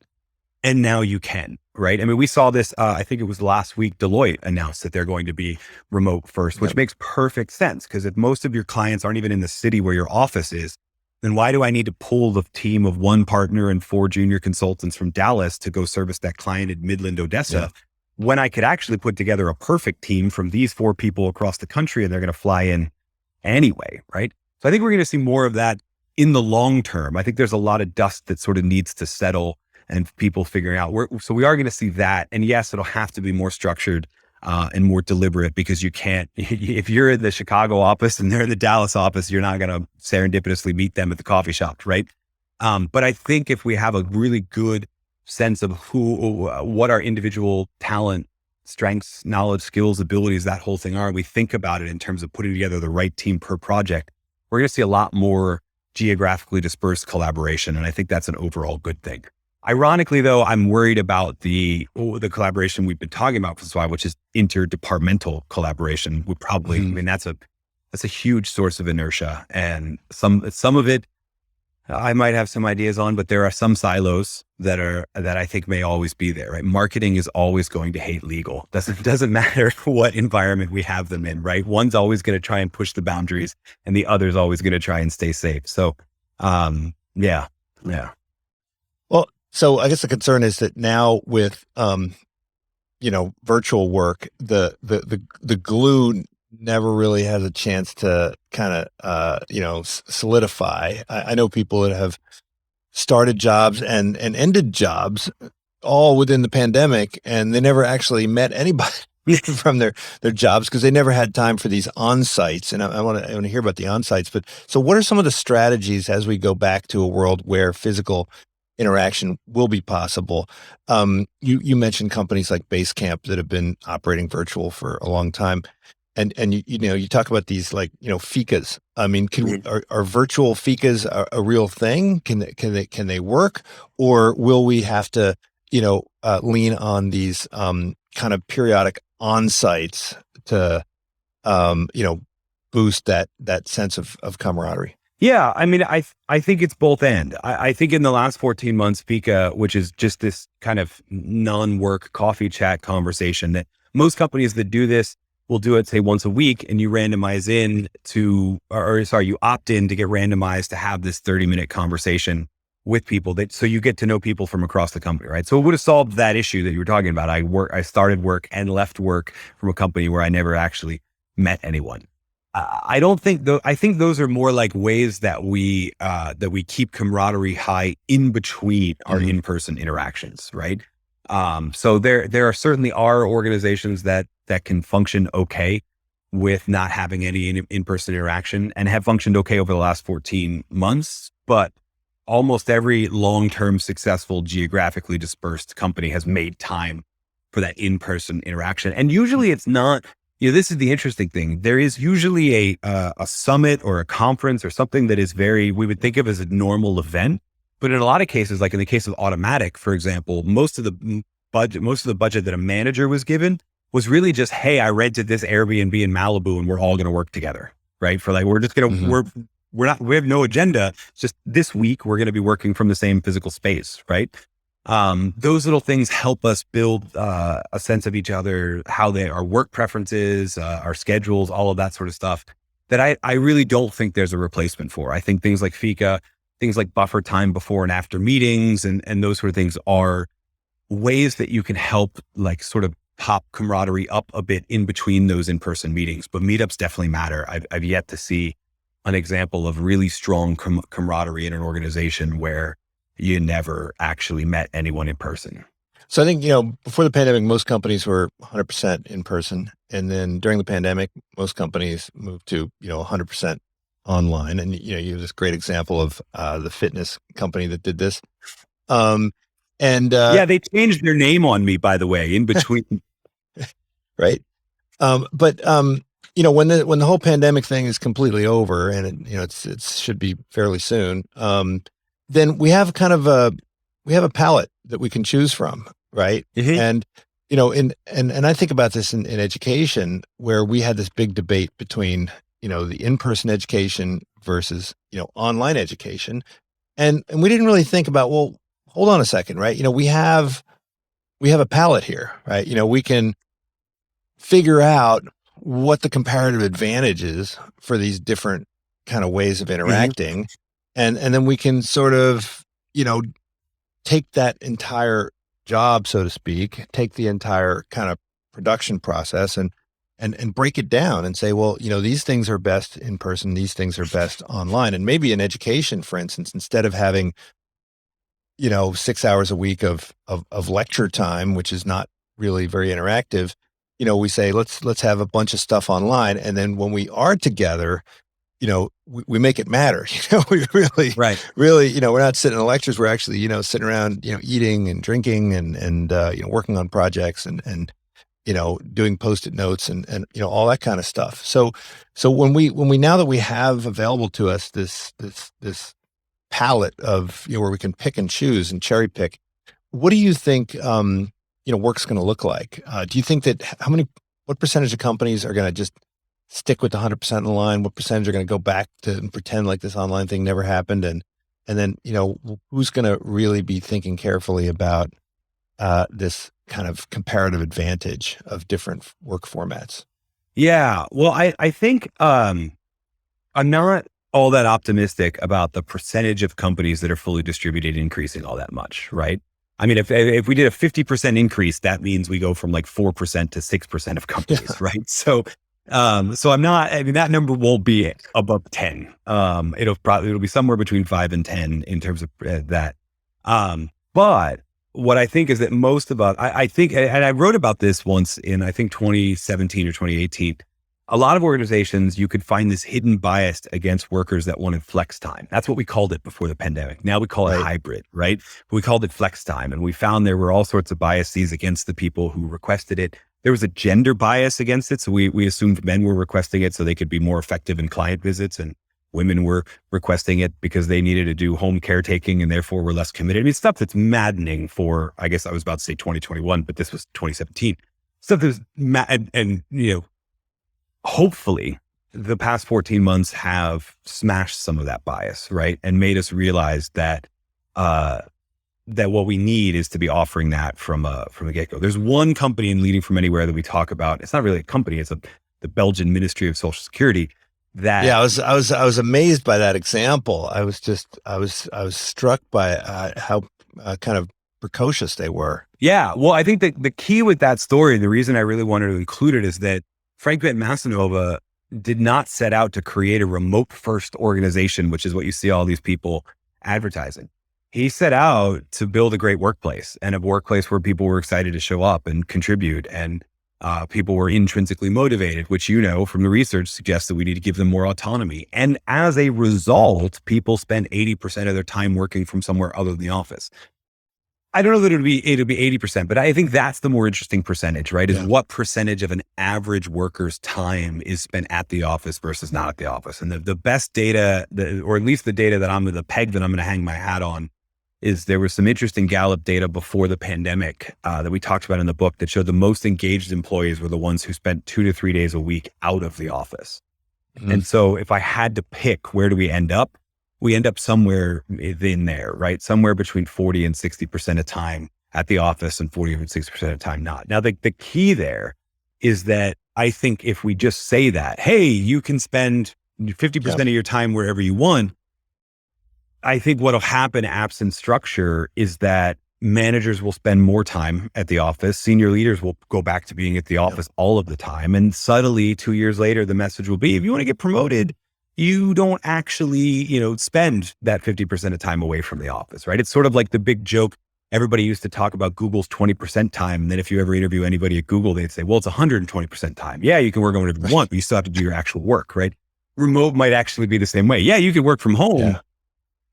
And now you can, right? I mean, we saw this, I think it was last week, Deloitte announced that they're going to be remote first, which makes perfect sense because if most of your clients aren't even in the city where your office is, then why do I need to pull the team of one partner and 4 junior consultants from Dallas to go service that client in Midland, Odessa, when I could actually put together a perfect team from these 4 people across the country and they're going to fly in anyway, right? So I think we're going to see more of that in the long term. I think there's a lot of dust that sort of needs to settle and people figuring out so we are going to see that. And yes, it'll have to be more structured and more deliberate because you can't, if you're in the Chicago office and they're in the Dallas office, you're not going to serendipitously meet them at the coffee shop, right? But I think if we have a really good sense of what our individual talent, strengths, knowledge, skills, abilities, that whole thing are, we think about it in terms of putting together the right team per project, we're going to see a lot more geographically dispersed collaboration. And I think that's an overall good thing. Ironically, though, I'm worried about the collaboration we've been talking about for a while, which is interdepartmental collaboration. Would probably, I mean, that's a huge source of inertia, and some of it I might have some ideas on, but there are some silos that I think may always be there. Right, marketing is always going to hate legal. Doesn't matter what environment we have them in. Right, one's always going to try and push the boundaries, and the other's always going to try and stay safe. So, yeah. Well, so I guess the concern is that now with, virtual work, the glue never really has a chance to kind of, solidify. I know people that have started jobs and ended jobs all within the pandemic, and they never actually met anybody from their jobs because they never had time for these on-sites. And I want to hear about the on-sites. But so what are some of the strategies as we go back to a world where physical interaction will be possible. You mentioned companies like Basecamp that have been operating virtual for a long time. And you talk about these like, ficas. I mean, are virtual ficas a real thing? Can they work, or will we have to, lean on these kind of periodic on-sites to, boost that sense of camaraderie? Yeah, I mean, I think it's both and. I think in the last 14 months, Fika, which is just this kind of non-work coffee chat conversation that most companies that do this will do it, say, once a week, and you randomize in to, you opt in to get randomized to have this 30-minute conversation with people so you get to know people from across the company, right? So it would have solved that issue that you were talking about. I started work and left work from a company where I never actually met anyone. I don't think though. I think those are more like ways that we keep camaraderie high in between our in-person interactions, right? So there are certainly organizations that can function okay with not having any in-person interaction and have functioned okay over the last 14 months. But almost every long-term successful geographically dispersed company has made time for that in-person interaction. And usually it's not, this is the interesting thing. There is usually a summit or a conference or something that is we would think of as a normal event. But in a lot of cases, like in the case of Automatic, for example, most of the budget that a manager was given was really just, hey, I rented this Airbnb in Malibu and we're all going to work together, right? For like, we're just going to, we have no agenda. It's just this week, we're going to be working from the same physical space, right? Those little things help us build a sense of each other, our work preferences, our schedules, all of that sort of stuff that I really don't think there's a replacement for. I think things like Fika, things like buffer time before and after meetings and those sort of things are ways that you can help like sort of pop camaraderie up a bit in between those in-person meetings. But meetups definitely matter. I've yet to see an example of really strong camaraderie in an organization where you never actually met anyone in person. So I think, before the pandemic, most companies were 100% in person. And then during the pandemic, most companies moved to, 100% online. And, you have this great example of the fitness company that did this. They changed their name on me, by the way, in between. Right. But when the whole pandemic thing is completely over and it should be fairly soon, then we have kind of a palette that we can choose from. Right. And, and I think about this in education where we had this big debate between, the in-person education versus, online education. And we didn't really think about, well, hold on a second, right? We have a palette here, right? We can figure out what the comparative advantage is for these different kind of ways of interacting. And then we can sort of, take that entire job, so to speak, take the entire kind of production process and break it down and say, well, these things are best in person, these things are best online. And maybe in education, for instance, instead of having 6 hours a week of lecture time, which is not really very interactive, we say, let's have a bunch of stuff online. And then when we are together, we make it matter. We really, we're not sitting in lectures. We're actually, sitting around, eating and drinking and working on projects and doing Post-it notes and all that kind of stuff. So when we now that we have available to us this palette of, where we can pick and choose and cherry pick, what do you think, work's going to look like? Do you think that what percentage of companies are going to just stick with the 100% online? What percentage are going to go back to and pretend like this online thing never happened? And then, who's going to really be thinking carefully about this kind of comparative advantage of different work formats? Yeah. Well, I think I'm not all that optimistic about the percentage of companies that are fully distributed increasing all that much, right? I mean, if we did a 50% increase, that means we go from like 4% to 6% of companies, right? So I'm not, that number won't be above 10. It'll be somewhere between 5 and 10 in terms of that. But what I think is that I think, and I wrote about this once in, I think 2017 or 2018, a lot of organizations, you could find this hidden bias against workers that wanted flex time. That's what we called it before the pandemic. Now we call it hybrid, right? We called it flex time. And we found there were all sorts of biases against the people who requested it. There was a gender bias against it. So we assumed men were requesting it so they could be more effective in client visits, and women were requesting it because they needed to do home caretaking and therefore were less committed. I mean, stuff that's maddening for, I guess I was about to say 2021, but this was 2017. Stuff that's hopefully the past 14 months have smashed some of that bias, right? And made us realize that, that what we need is to be offering that from the get-go. There's one company in Leading From Anywhere that we talk about. It's not really a company. It's the Belgian Ministry of Social Security. I was amazed by that example. I was struck by how kind of precocious they were. Yeah. Well, I think that the key with that story, the reason I really wanted to include it, is that Frank Massanova did not set out to create a remote first organization, which is what you see all these people advertising. He set out to build a great workplace, and a workplace where people were excited to show up and contribute, and people were intrinsically motivated, which, from the research suggests that we need to give them more autonomy. And as a result, people spend 80% of their time working from somewhere other than the office. I don't know that it'll be 80%, but I think that's the more interesting percentage, right? Is what percentage of an average worker's time is spent at the office versus not at the office. And the best data, or at least the data the peg that I'm going to hang my hat on, is there was some interesting Gallup data before the pandemic that we talked about in the book that showed the most engaged employees were the ones who spent 2 to 3 days a week out of the office. Mm-hmm. And so if I had to pick, where do we end up? We end up somewhere in there, right? Somewhere between 40 and 60% of time at the office and 40 and 60% of time not. Now, the key there is that I think if we just say that, hey, you can spend 50% of your time wherever you want, I think what'll happen absent structure is that managers will spend more time at the office. Senior leaders will go back to being at the office all of the time. And subtly 2 years later, the message will be, if you want to get promoted, you don't actually, spend that 50% of time away from the office, right? It's sort of like the big joke. Everybody used to talk about Google's 20% time. And then if you ever interview anybody at Google, they'd say, well, it's 120% time. Yeah, you can work on whatever you want, but you still have to do your actual work, right? Remote might actually be the same way. Yeah, you can work from home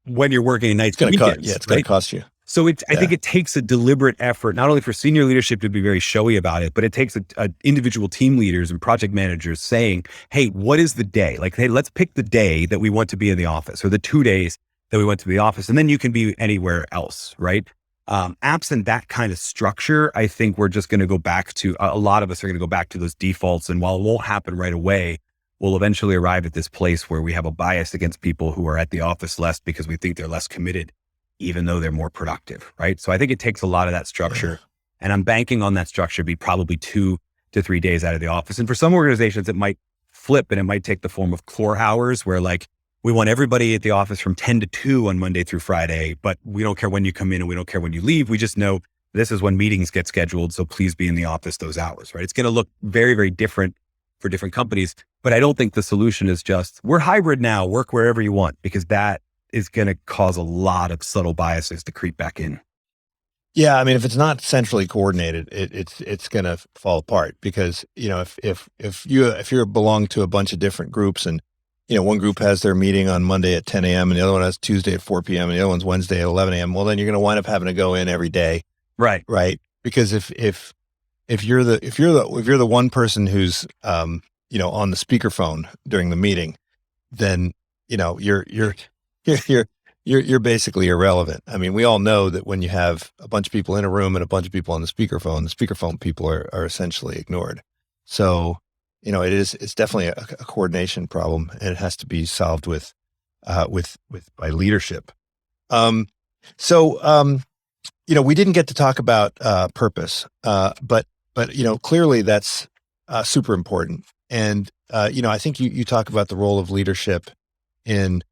when you're working nights and weekends. It's going to cost you. So I think it takes a deliberate effort, not only for senior leadership to be very showy about it, but it takes individual team leaders and project managers saying, hey, what is the day? Like, hey, let's pick the day that we want to be in the office, or the 2 days that we want to be in the office. And then you can be anywhere else, right? Absent that kind of structure, I think we're just going to go back to, a lot of us are going to go back to those defaults. And while it won't happen right away, we'll eventually arrive at this place where we have a bias against people who are at the office less because we think they're less committed, even though they're more productive, right? So I think it takes a lot of that structure, and I'm banking on that structure be probably 2 to 3 days out of the office. And for some organizations, it might flip, and it might take the form of core hours, where like, we want everybody at the office from 10 to 2 on Monday through Friday, but we don't care when you come in and we don't care when you leave. We just know this is when meetings get scheduled. So please be in the office those hours, right? It's going to look very, very different for different companies, but I don't think the solution is just, we're hybrid now, work wherever you want, because that is going to cause a lot of subtle biases to creep back in. Yeah, I mean, if it's not centrally coordinated, it's going to fall apart, because if you belong to a bunch of different groups, and one group has their meeting on Monday at 10 a.m. and the other one has Tuesday at 4 p.m. and the other one's Wednesday at 11 a.m. Well, then you're going to wind up having to go in every day, right? Because if you're the one person who's on the speakerphone during the meeting, then you're basically irrelevant. I mean, we all know that when you have a bunch of people in a room and a bunch of people on the speakerphone people are essentially ignored. So, it's definitely a coordination problem, and it has to be solved by leadership. We didn't get to talk about purpose, but clearly that's super important. And I think you talk about the role of leadership in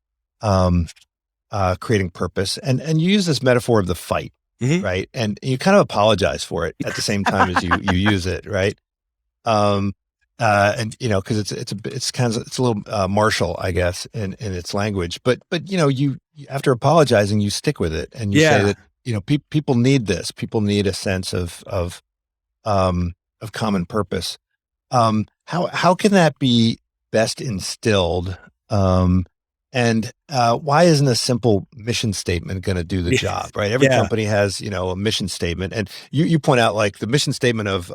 creating purpose, and you use this metaphor of the fight, right? And you kind of apologize for it at the same time as you use it, right? Because it's a little martial, I guess, in its language. But you after apologizing, you stick with it, and you say that people need this. People need a sense of common purpose. How can that be best instilled? And why isn't a simple mission statement going to do the job, right? Every Yeah. company has, a mission statement, and you point out like the mission statement of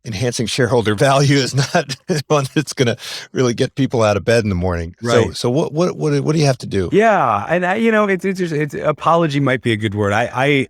enhancing shareholder value is not one that's going to really get people out of bed in the morning. Right. So what do you have to do? Yeah, and it's apology might be a good word. I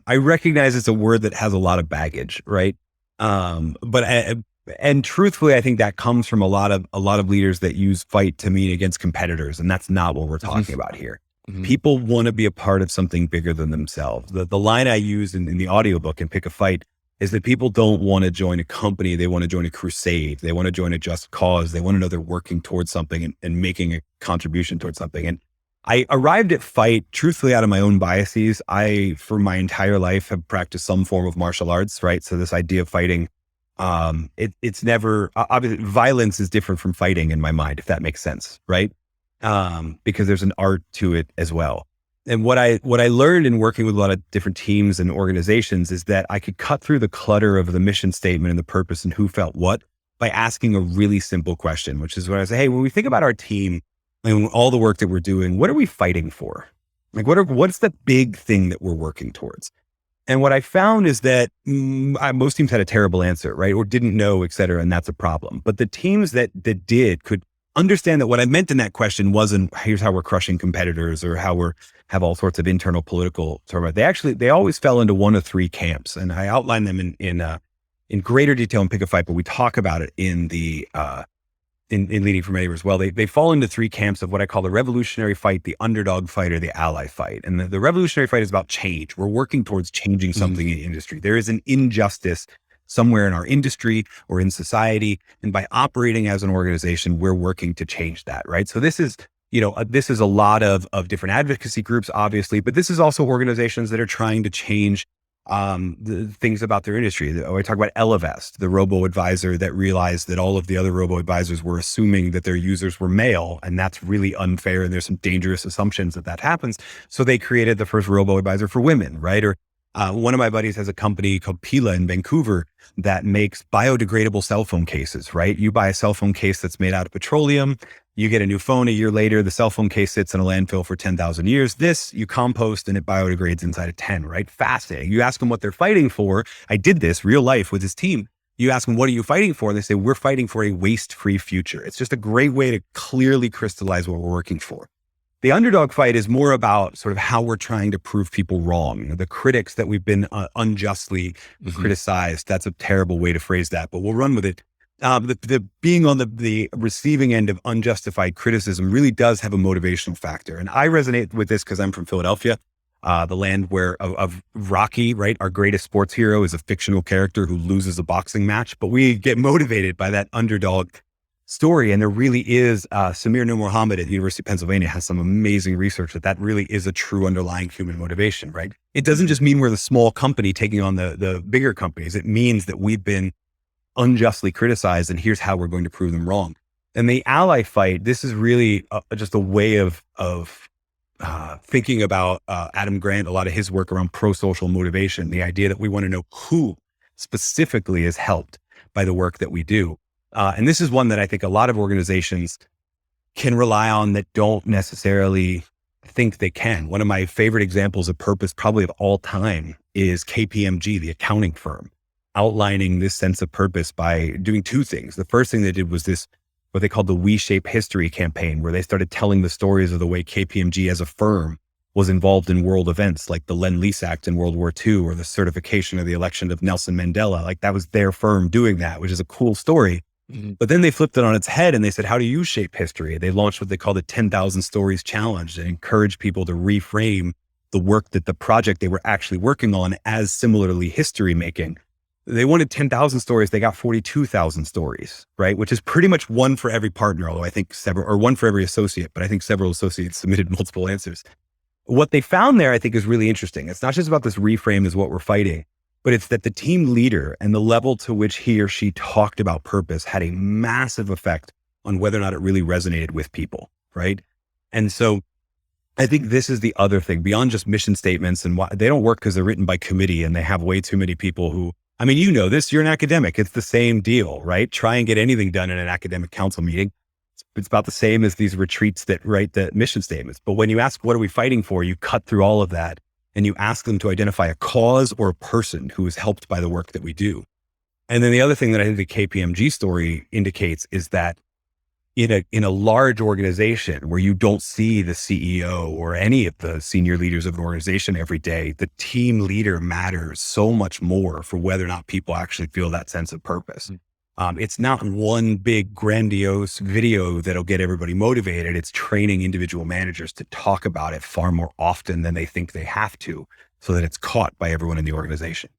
recognize it's a word that has a lot of baggage, right? But and truthfully, I think that comes from a lot of leaders that use fight to mean against competitors, and that's not what we're talking about here. Mhm. People want to be a part of something bigger than themselves. The line I use in the audiobook in Pick a Fight is that people don't want to join a company. They want to join a crusade. They want to join a just cause. They want to know they're working towards something and making a contribution towards something. And I arrived at fight truthfully out of my own biases. I, for my entire life, have practiced some form of martial arts, right? So this idea of fighting, it's never, obviously violence is different from fighting in my mind, if that makes sense, right? Because there's an art to it as well. And what I learned in working with a lot of different teams and organizations is that I could cut through the clutter of the mission statement and the purpose and who felt what by asking a really simple question, which is when I say, hey, when we think about our team and all the work that we're doing, what are we fighting for? Like, what's the big thing that we're working towards? And what I found is that most teams had a terrible answer, right? Or didn't know, et cetera. And that's a problem. But the teams that did could understand that what I meant in that question wasn't here's how we're crushing competitors or how we're have all sorts of internal political turmoil. They always fell into one of three camps. And I outline them in greater detail in Pick a Fight, but we talk about it in the in Leading from Anywhere as well. They fall into three camps of what I call the revolutionary fight, the underdog fight, or the ally fight. And the revolutionary fight is about change. We're working towards changing something in the industry. There is an injustice somewhere in our industry or in society. And by operating as an organization, we're working to change that, right? So this is, this is a lot of different advocacy groups, obviously, but this is also organizations that are trying to change the things about their industry. I talk about Elevest, the robo-advisor that realized that all of the other robo-advisors were assuming that their users were male, and that's really unfair. And there's some dangerous assumptions that happens. So they created the first robo-advisor for women, right? Or one of my buddies has a company called Pila in Vancouver that makes biodegradable cell phone cases, right? You buy a cell phone case that's made out of petroleum. You get a new phone a year later, the cell phone case sits in a landfill for 10,000 years. This you compost and it biodegrades inside of 10, right? Fascinating. You ask them what they're fighting for. I did this real life with his team. You ask them, what are you fighting for? And they say, we're fighting for a waste-free future. It's just a great way to clearly crystallize what we're working for. The underdog fight is more about sort of how we're trying to prove people wrong. The critics that we've been unjustly criticized. That's a terrible way to phrase that, but we'll run with it. The being on the receiving end of unjustified criticism really does have a motivational factor. And I resonate with this because I'm from Philadelphia, the land of Rocky, right? Our greatest sports hero is a fictional character who loses a boxing match, but we get motivated by that underdog story. And there really is, Samir Nur Muhammad at the University of Pennsylvania has some amazing research that really is a true underlying human motivation, right? It doesn't just mean we're the small company taking on the bigger companies. It means that we've been unjustly criticized and here's how we're going to prove them wrong. And the ally fight, this is really just a way of thinking about Adam Grant, a lot of his work around pro-social motivation, the idea that we want to know who specifically is helped by the work that we do. And this is one that I think a lot of organizations can rely on that don't necessarily think they can. One of my favorite examples of purpose probably of all time is KPMG, the accounting firm, outlining this sense of purpose by doing two things. The first thing they did was this, what they called the We Shape History campaign, where they started telling the stories of the way KPMG as a firm was involved in world events like the Lend-Lease Act in World War II or the certification of the election of Nelson Mandela. Like that was their firm doing that, which is a cool story. But then they flipped it on its head and they said, how do you shape history? They launched what they call the 10,000 Stories Challenge and encouraged people to reframe the work that the project they were actually working on as similarly history making. They wanted 10,000 stories. They got 42,000 stories, right? Which is pretty much one for every partner, although I think one for every associate, but I think several associates submitted multiple answers. What they found there, I think, is really interesting. It's not just about this reframe as what we're fighting, but it's that the team leader and the level to which he or she talked about purpose had a massive effect on whether or not it really resonated with people, right? And so I think this is the other thing beyond just mission statements and why they don't work because they're written by committee and they have way too many people who I mean, you know this, you're an academic. It's the same deal, right? Try and get anything done in an academic council meeting. It's about the same as these retreats that write the mission statements. But when you ask, what are we fighting for? You cut through all of that and you ask them to identify a cause or a person who is helped by the work that we do. And then the other thing that I think the KPMG story indicates is that in a large organization where you don't see the CEO or any of the senior leaders of an organization every day, the team leader matters so much more for whether or not people actually feel that sense of purpose. It's not one big grandiose video that'll get everybody motivated. It's training individual managers to talk about it far more often than they think they have to, so that it's caught by everyone in the organization.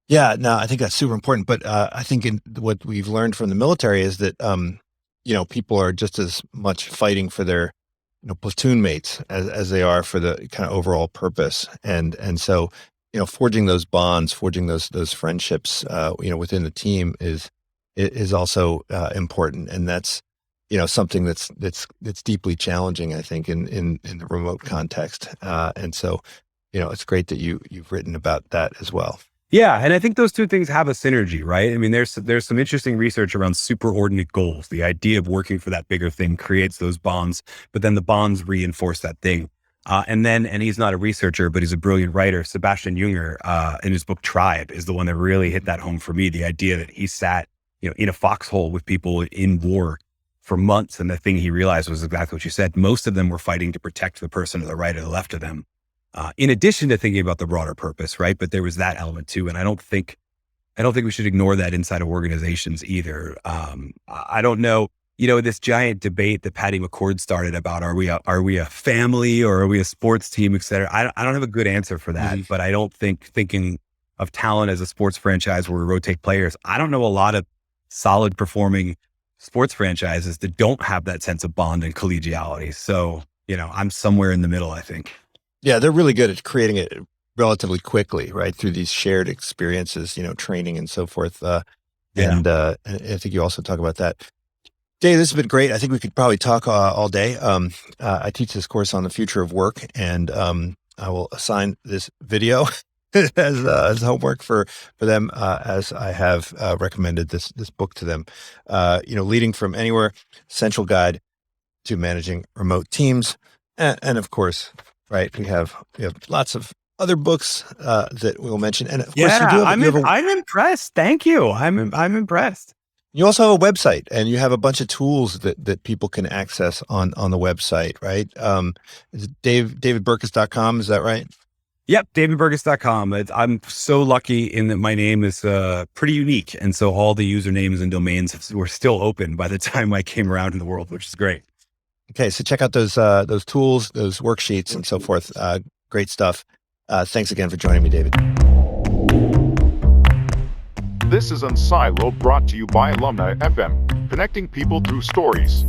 Yeah, no, I think that's super important. But I think what we've learned from the military is that, people are just as much fighting for their, platoon mates as they are for the kind of overall purpose. And so, forging those bonds, forging those friendships, within the team is also important. And that's, something that's deeply challenging, I think, in the remote context. And so, it's great that you've written about that as well. Yeah. And I think those two things have a synergy, right? I mean, there's some interesting research around superordinate goals. The idea of working for that bigger thing creates those bonds, but then the bonds reinforce that thing. And he's not a researcher, but he's a brilliant writer. Sebastian Junger, in his book Tribe, is the one that really hit that home for me. The idea that he sat, in a foxhole with people in war for months. And the thing he realized was exactly what you said. Most of them were fighting to protect the person to the right or the left of them. In addition to thinking about the broader purpose, right? But there was that element too. And I don't think we should ignore that inside of organizations either. I don't know, this giant debate that Patty McCord started about, are we a family or are we a sports team, et cetera? I don't have a good answer for that, but I don't think thinking of talent as a sports franchise where we rotate players. I don't know a lot of solid performing sports franchises that don't have that sense of bond and collegiality. So, I'm somewhere in the middle, I think. Yeah, they're really good at creating it relatively quickly, right? Through these shared experiences, training and so forth. And I think you also talk about that. Dave, this has been great. I think we could probably talk all day. I teach this course on the future of work, and I will assign this video as homework for them, as I have recommended this book to them. Leading from Anywhere, Essential Guide to Managing Remote Teams. And of course, right, we have lots of other books that we'll mention. And of course, I'm impressed. Thank you. I'm impressed. You also have a website, and you have a bunch of tools that people can access on the website, right? Is it davidburkus.com? Is that right? Yep, davidburkus.com. I'm so lucky in that my name is pretty unique. And so all the usernames and domains were still open by the time I came around in the world, which is great. Okay, so check out those tools, those worksheets and so forth. Great stuff. Thanks again for joining me, David. This is Unsiloed, brought to you by Alumni FM, connecting people through stories.